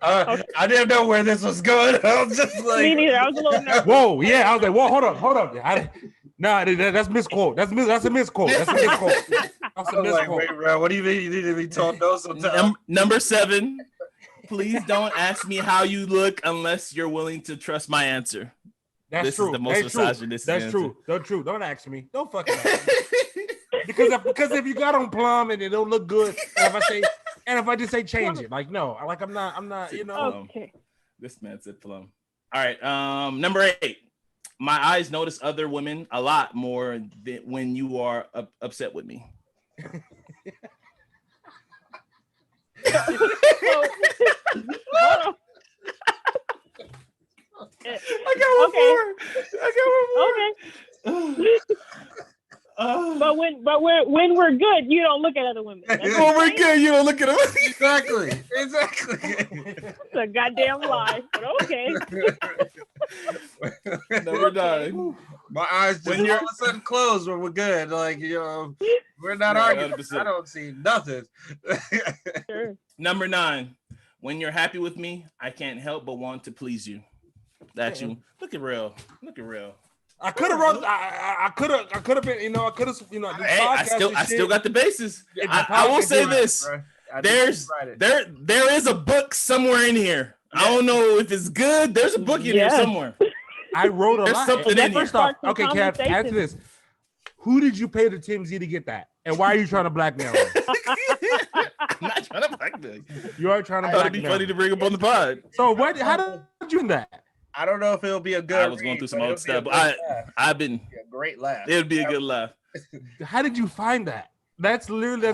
I didn't know where this was going. I was just like, me neither. I was a little nervous. Whoa, yeah. I was like, whoa, hold up. That's misquote. That's a misquote. That's a misquote. That's a misquote. Wait, bro, what do you mean you need to be told no sometimes? Number 7. Please don't ask me how you look unless you're willing to trust my answer. That's true. Is the most misogynistic That's answer. true. That's true. Don't ask me. Don't fucking ask me. because if you got on plum and it don't look good, and if I just say change it, like no, like I'm not, you know. Okay. This man said plum. All right. Number 8. My eyes notice other women a lot more than when you are upset with me. I got one more. But when we're good, you don't look at other women. When we're good, you don't look at them. Exactly. It's a goddamn lie. But okay. Number 9. My eyes just all of a sudden close when we're good. Like, you know, we're not arguing. 100%. I don't see nothing. Sure. Number 9. When you're happy with me, I can't help but want to please you. That's you. Look at Rel. I could have wrote. I could have been. You know, I could have. You know, hey, I still got the basis. I will say this. There is a book somewhere in here. I don't know if it's good. There's a book in here somewhere. I wrote a There's lot. something in here. First off, okay, Kev, answer this. Who did you pay to TMZ to get that? And why are you trying to blackmail him? I'm not trying to blackmail. You are trying to blackmail. I thought it'd be funny to bring up on the pod. So what? How did you do that? I don't know if it'll be a good. I was going through some old stuff, but I've been a great laugh. It would be a good laugh. How did you find that? That's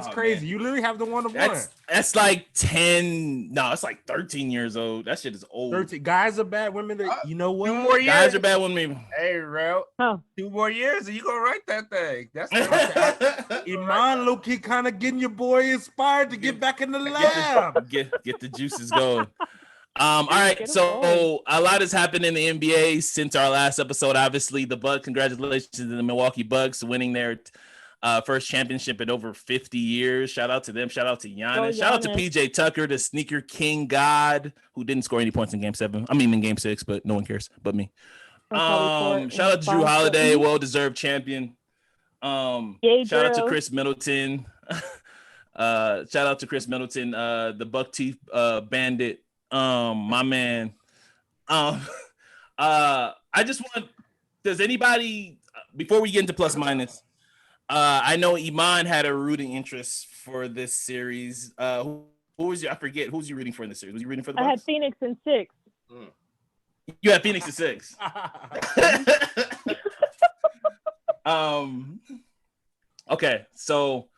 crazy. Man. You literally have the one of one. That's like 10. No, it's like 13 years old. That shit is old. 13 guys are bad. Women are, you know what? 2 more years. Guys are bad women. Hey, Rel. 2 more years and you gonna write that thing. That's Iman low-key kind of getting your boy inspired to get back in the lab. Get the juices going. All right, so a lot has happened in the NBA since our last episode. Obviously, the Bucks. Congratulations to the Milwaukee Bucks winning their first championship in over 50 years. Shout out to them. Shout out to Giannis. Shout out to PJ Tucker, the sneaker king god, who didn't score any points in Game 7. I mean, in Game 6, but no one cares but me. Shout out to Drew Holiday, well-deserved champion. Shout out to Chris Middleton. Shout out to Chris Middleton, the buck teeth bandit. My man. I just want. Does anybody before we get into plus minus? I know Iman had a rooting interest for this series. Who was you? I forget who's you rooting for in this series. Was you rooting for the Bucks? I had Phoenix in 6. You had Phoenix in 6. Okay, so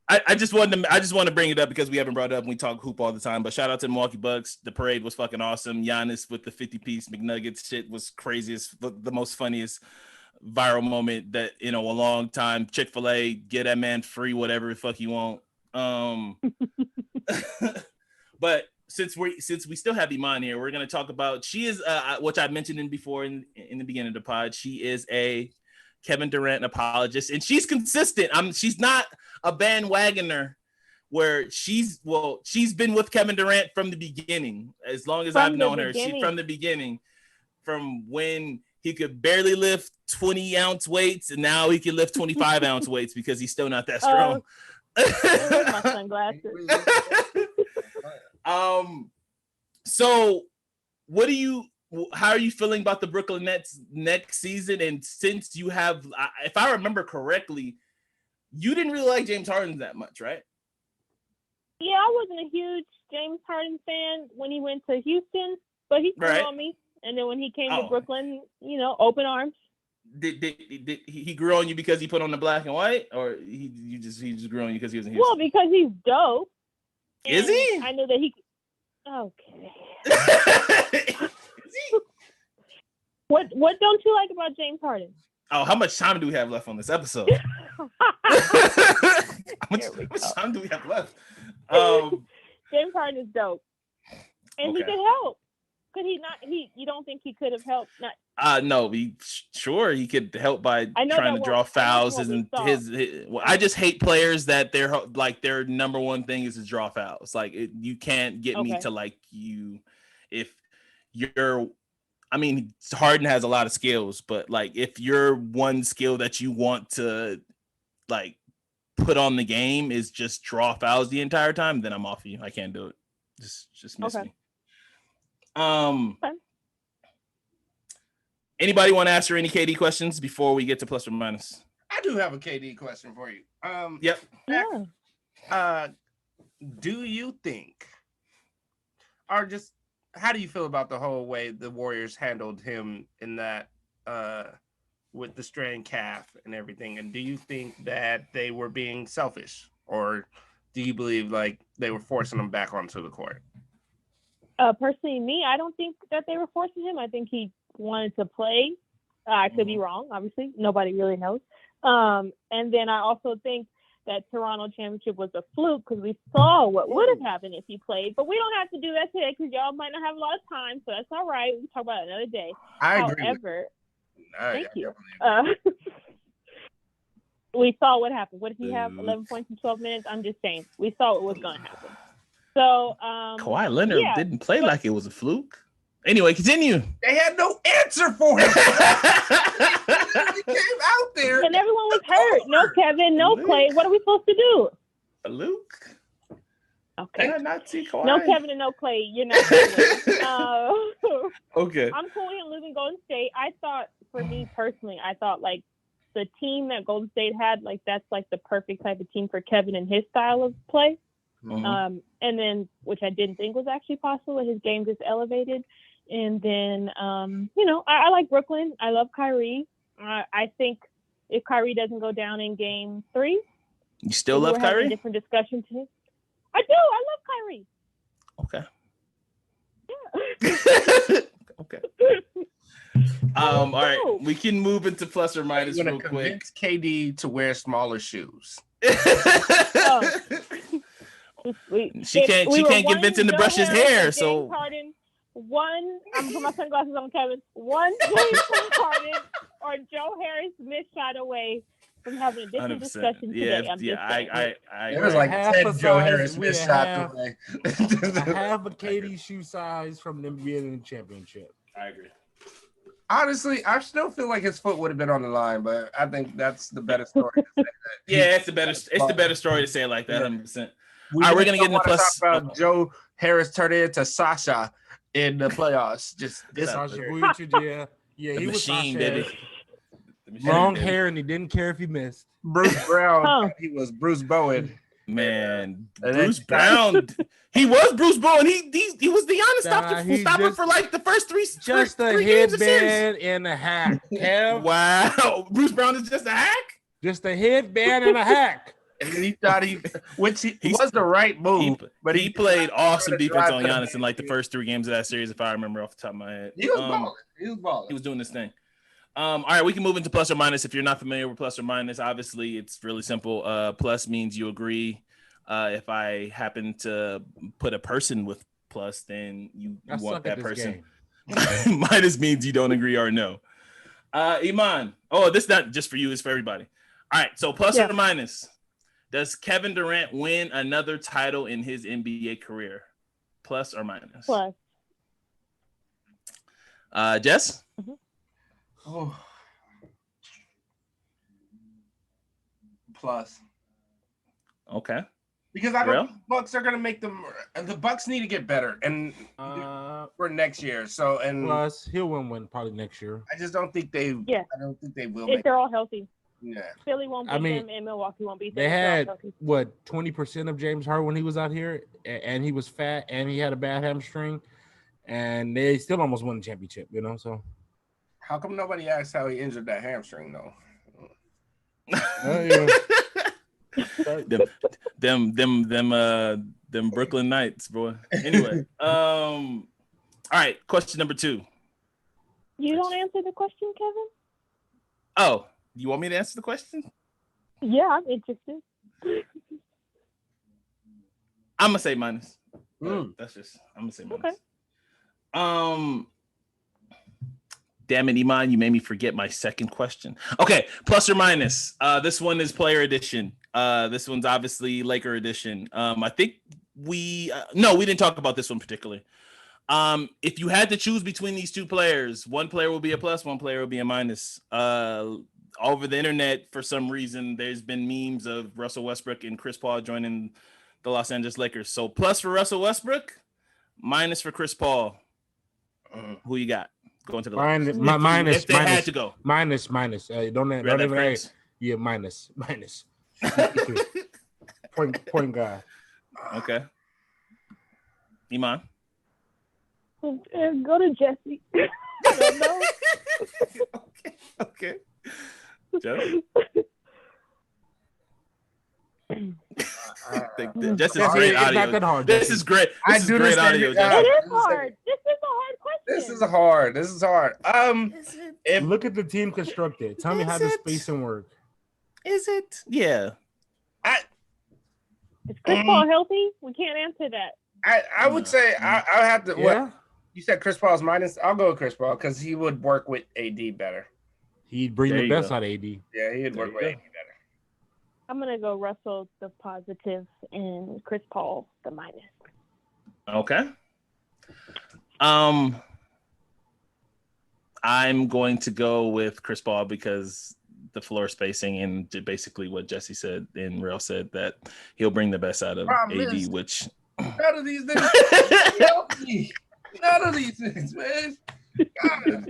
I just wanted to bring it up because we haven't brought it up and we talk hoop all the time. But shout out to the Milwaukee Bucks. The parade was fucking awesome. Giannis with the 50-piece McNuggets shit was craziest, the most funniest viral moment that a long time. Chick-fil-A, get that man free, whatever the fuck you want. But since we still have Iman here, we're gonna talk about she is which I mentioned before in the beginning of the pod. She is a Kevin Durant apologist, and she's consistent. She's not a bandwagoner where she's been with Kevin Durant from the beginning. As long as I've known her, she from the beginning, from when he could barely lift 20-ounce weights, and now he can lift 25-ounce weights because he's still not that strong. My sunglasses. So how are you feeling about the Brooklyn Nets next season? And since you have, if I remember correctly, you didn't really like James Harden that much, right? Yeah, I wasn't a huge James Harden fan when he went to Houston, but he grew on me. And then when he came to Brooklyn, open arms. Did he grew on you because he put on the black and white, or he just grew on you because he was in Houston? Well, because he's dope. Is he? I know that he. Okay. What don't you like about James Harden? Oh, how much time do we have left on this episode? How much time do we have left? James Harden is dope, and he could help. Could he not? You don't think he could have helped? No, he could help by trying to draw fouls. I just hate players that their number one thing is to draw fouls. Like you can't get me to like you if you're. I mean, Harden has a lot of skills, but like if your one skill that you want to like put on the game is just draw fouls the entire time, then I'm off you. I can't do it. Just miss me. Anybody want to ask her any KD questions before we get to plus or minus? I do have a KD question for you. Yep. Do you think, or just how do you feel about the whole way the Warriors handled him in that with the strained calf and everything? And do you think that they were being selfish, or do you believe like they were forcing him back onto the court? Personally, me, I don't think that they were forcing him. I think he wanted to play. I could be wrong. Obviously, nobody really knows. And then I also think that Toronto championship was a fluke because we saw what would have happened if he played. But we don't have to do that today because y'all might not have a lot of time, so that's all right. We can talk about it another day. However, thank you. We saw what happened. What did he have? 11 points in 12 minutes? I'm just saying. We saw what was going to happen. So Kawhi Leonard didn't play like it was a fluke. Anyway, continue. They had no answer for him. He came out there and everyone was hurt. No Kevin, no Clay. What are we supposed to do? A Luke. Okay. Did I not see Kawhi? No Kevin and no Clay. You're not. Okay. I'm cool with him losing Golden State. I thought, for me personally, like the team that Golden State had, like that's like the perfect type of team for Kevin and his style of play. Mm-hmm. And then, which I didn't think was actually possible, his game just elevated. And then, I like Brooklyn. I love Kyrie. I think if Kyrie doesn't go down in game 3, You still love We're having Kyrie? a different discussion today. I do. I love Kyrie. Okay. Yeah. Okay. All right, we can move into plus or minus You're real gonna quick. convince KD to wear smaller shoes. She can't convince him to brush his hair. So Harden, I'm gonna put my sunglasses on, Kevin. One James Harden or Joe Harris missed shot away from having a different 100%. discussion today. I It was like half 10 a Joe size, Harris we missed have shots away. I have a KD shoe size from them being in the championship. I agree. Honestly, I still feel like his foot would have been on the line, but I think that's the better story. Yeah, it's the better story to say it like that. 100%. All right, we're gonna get into want to plus. talk about Joe Harris turning into Sasha in the playoffs. Just Sasha Vujacic, yeah, the he machine, was baby. Long hair, and he didn't care if he missed. Bruce Brown, he was Bruce Bowen. Man, And Bruce Brown. He was Bruce Bowen. He was the honest stopper for like the first three. Just a headband and a hack. Kev. Wow, Bruce Brown is just a hack. Just a headband and a hack. And he thought was the right move, but he played awesome defense on Giannis in like the first 3 games of that series, if I remember off the top of my head. He was balling. He was doing this thing. All right, we can move into plus or minus. If you're not familiar with plus or minus, obviously it's really simple. Plus means you agree. If I happen to put a person with plus, then you want that person. Minus means you don't agree or no. Iman. Oh, this is not just for you, it's for everybody. All right, so plus or minus. Does Kevin Durant win another title in his NBA career? Plus or minus? Plus. Jess? Mm-hmm. Oh. Plus. Okay. Because I don't think the Bucks are going to make them. The Bucks need to get better and for next year. So plus he'll win probably next year. I just don't think they. Yeah. I don't think they will. If they're all healthy. Yeah. Philly won't beat them, and Milwaukee won't beat them. They had 20% of James Harden when he was out here, and he was fat, and he had a bad hamstring, and they still almost won the championship. So how come nobody asked how he injured that hamstring though? Them Brooklyn Knights, boy. Anyway, all right. Question number 2. You don't answer the question, Kevin? Oh, you want me to answer the question? Yeah, I'm interested. I'm gonna say minus. That's just I'm gonna say minus. Okay. Damn it, Iman, you made me forget my second question. Okay, plus or minus. This one is player edition. This one's obviously Laker edition. I think we didn't talk about this one particularly. If you had to choose between these 2 players, one player will be a plus, one player will be a minus. Over the internet, for some reason, there's been memes of Russell Westbrook and Chris Paul joining the Los Angeles Lakers. So plus for Russell Westbrook, minus for Chris Paul. Who you got going to the Lakers? Minus. If they had to go. Minus. Don't even. Yeah, minus. point guy. Okay. Iman. Go to Jesse. I don't know. Okay. Joe? This is great audio. This is great. This is great audio. It is hard. This is a hard question. This is hard. Look at the team constructed. Tell me how the spacing work. Is it? Yeah. Is Chris Paul healthy? We can't answer that. I would say I have to. Yeah. What you said? Chris Paul's minus. I'll go with Chris Paul because he would work with AD better. He'd bring the best out of AD. Yeah, he'd work with AD better. I'm gonna go Russell the positive and Chris Paul the minus. Okay. I'm going to go with Chris Paul because the floor spacing and basically what Jesse said and Real said that he'll bring the best out of AD, which none of these things healthy. None of these things, man. I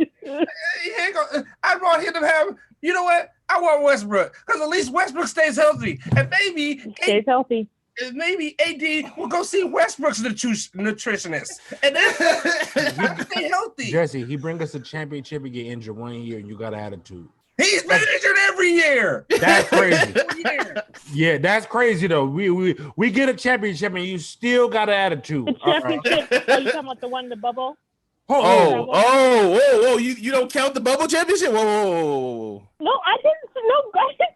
want him to have. You know what? I want Westbrook because at least Westbrook stays healthy, and maybe stays healthy. Maybe AD will go see Westbrook's nutritionist, and then stay healthy. Jesse, he bring us a championship and get injured 1 year, and you got attitude. He's been injured every every year. That's crazy. Yeah, that's crazy though. We get a championship and you still got an attitude. The championship. Oh, you talking about the one in the bubble? Whoa! You don't count the bubble championship? Whoa! No, I didn't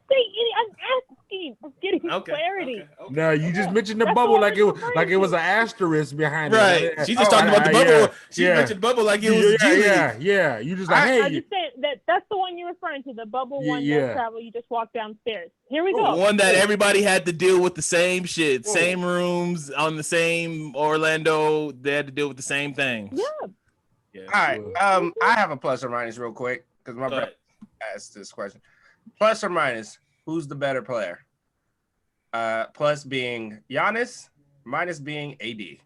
say any. I'm asking. I'm getting clarity. Okay. No, you just mentioned the bubble like it was an asterisk behind it. Right. She just talked about the bubble. She mentioned bubble like it was G League. Yeah. You just like, hey. I'm just saying that's the one you're referring to, the bubble one that travel. You just walk downstairs. Here we go. The one that everybody had to deal with the same shit, same rooms on the same Orlando. They had to deal with the same things. Yeah. All right. I have a plus or minus real quick because my brother asked this question. Plus or minus, who's the better player? Plus being Giannis, minus being AD.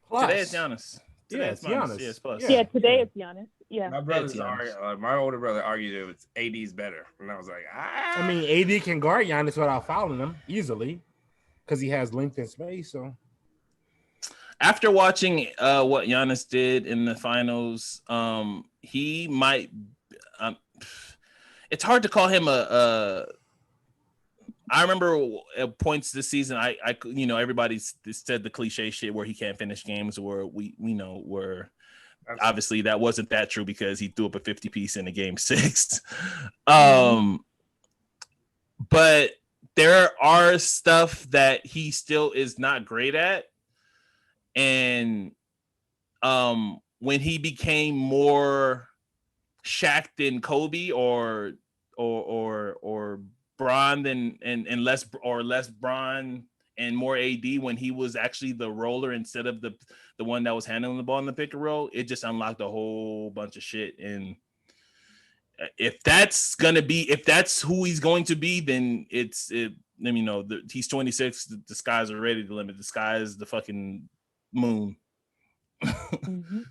Plus. Today it's Giannis. Today it's Giannis. Yes, plus. Yeah, today it's Giannis. Yeah. My brother's my older brother argued it was AD's better, and I was like, I mean, AD can guard Giannis without fouling him easily because he has length and space. So. After watching what Giannis did in the finals, he might. It's hard to call him a. I remember at points this season, I everybody said the cliche shit where he can't finish games, where where obviously that wasn't that true because he threw up a 50 piece in a game 6. But there are stuff that he still is not great at. And when he became more Shaq than Kobe or Bron and less Bron and more AD, when he was actually the roller instead of the one that was handling the ball in the pick and roll, it just unlocked a whole bunch of shit. And if that's who he's going to be, then he's 26. The skies are ready to limit. The sky is the fucking moon. Mm-hmm.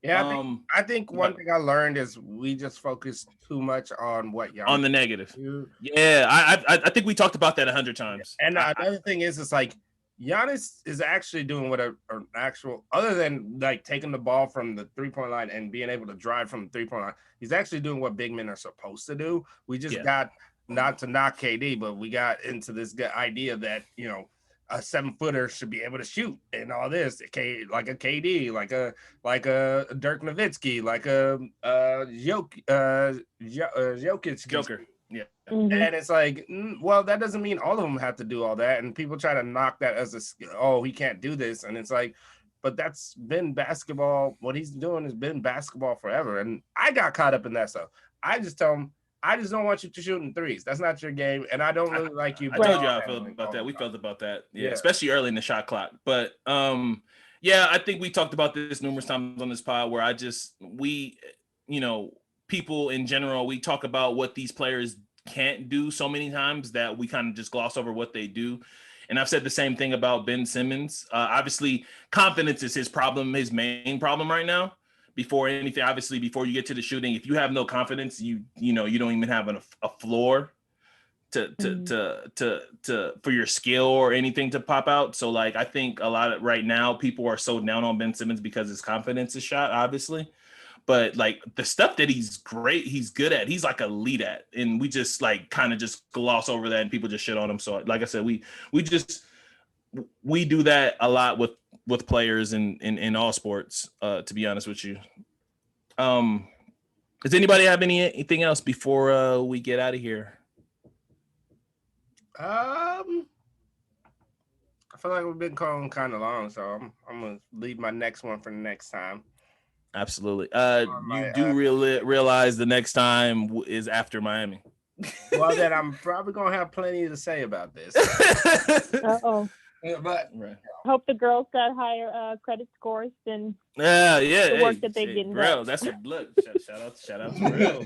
Yeah, I think one thing I learned is we just focus too much on what Giannis on the negative. Yeah, I think we talked about that 100 times. And another thing is, it's like Giannis is actually doing what an actual, other than like taking the ball from the 3-point line and being able to drive from the 3-point line, he's actually doing what big men are supposed to do. We just got, not to knock KD, but we got into this idea that, a 7-footer should be able to shoot and all this, like a KD, like a Dirk Nowitzki, like a Jokic. Joker. Yeah. Mm-hmm. And it's like, well, that doesn't mean all of them have to do all that. And people try to knock that as he can't do this. And it's like, but that's been basketball. What he's doing has been basketball forever. And I got caught up in that stuff. I just tell him, I just don't want you to shoot in threes. That's not your game. And I don't really like you. I told you how I felt about that. We felt about that. Yeah, especially early in the shot clock. But I think we talked about this numerous times on this pod where people in general, we talk about what these players can't do so many times that we kind of just gloss over what they do. And I've said the same thing about Ben Simmons. Obviously, confidence is his main problem right now. Before anything, obviously, before you get to the shooting, if you have no confidence, you don't even have a floor to for your skill or anything to pop out. So like, I think a lot of right now people are so down on Ben Simmons because his confidence is shot, obviously. But like the stuff that he's good at, he's like elite at, and we just like kind of just gloss over that, and people just shit on him. So like I said, we do that a lot with players in all sports, to be honest with you. Does anybody have anything else before we get out of here? I feel like we've been going kind of long, so I'm gonna leave my next one for the next time. Absolutely. You do realize the next time is after Miami. Well, then I'm probably gonna have plenty to say about this. Uh-oh. Yeah, but hope the girls got higher credit scores than the work that they didn't. Bro, that's what. Look, shout out to real.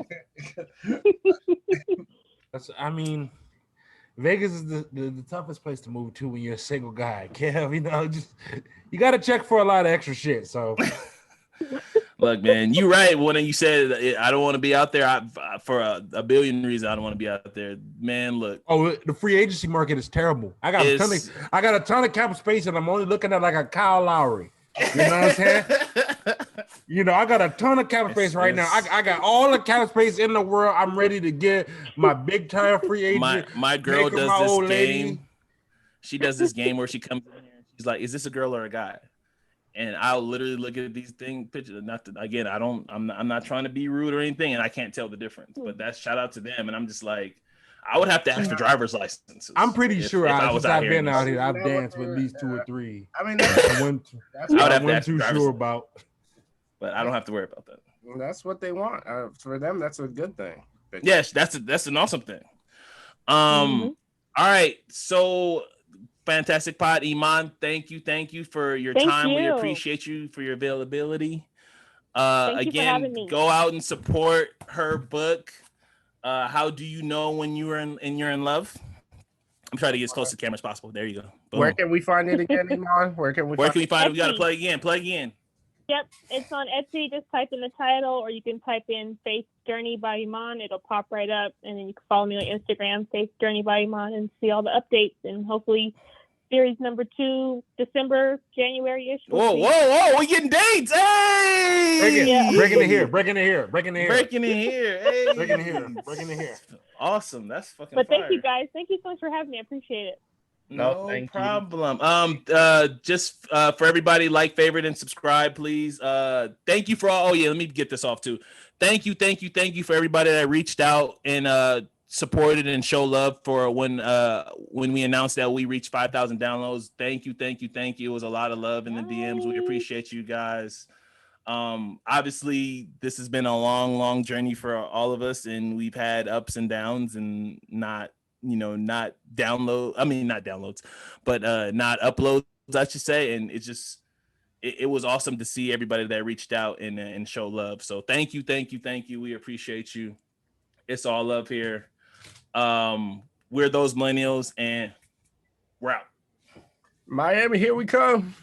Vegas is the toughest place to move to when you're a single guy. Kev, just you got to check for a lot of extra shit. So. Look, man, you're right. When you said I don't want to be out there for a billion reasons, I don't want to be out there, man. Look, the free agency market is terrible. I got a ton of cap space, and I'm only looking at like a Kyle Lowry. You know what I'm saying? You know, I got a ton of cap space right now. I got all the cap space in the world. I'm ready to get my big time free agent. My girl make her does my this old game. lady. She does this game where she comes in here and she's like, "Is this a girl or a guy?" And I'll literally look at these pictures. I'm not trying to be rude or anything, and I can't tell the difference. But that's shout out to them, and I'm just like, I would have to ask for driver's licenses. I'm pretty sure if I was since out I've here been out here, You I've know danced what, with at least 2 or 3. I mean, I wasn't too sure about. But I don't have to worry about that. that's what they want. For them, that's a good thing. Yes, that's an awesome thing. Mm-hmm. All right, so fantastic pod, Iman. Thank you for your time. We appreciate you for your availability. Thank you for having Again, me. go out and support her book. How do you know when you're in love? I'm trying to get as close to the camera as possible. There you go. Boom. Where can we find it again, Iman? Where can we find it? We gotta plug again. Yep, it's on Etsy. Just type in the title, or you can type in Faith Journey by Iman. It'll pop right up, and then you can follow me on Instagram, Faith Journey by Iman, and see all the updates. And hopefully, series number 2, December, January-ish. Whoa! We getting dates. Hey! Breaking it here. Hey. Awesome. That's fucking. But fire. thank you guys. Thank you so much for having me. I appreciate it. No thank problem. Just for everybody, like, favorite, and subscribe, please. Thank you for all. Oh yeah, let me get this off too. Thank you for everybody that reached out and supported and show love for when we announced that we reached 5,000 downloads. Thank you. It was a lot of love in the DMs. We appreciate you guys. Obviously, this has been a long journey for all of us, and we've had ups and downs, and not downloads, but not uploads, I should say. And it was awesome to see everybody that reached out and show love. So thank you. We appreciate you. It's all love here. We're those millennials, and we're out. Miami, here we come.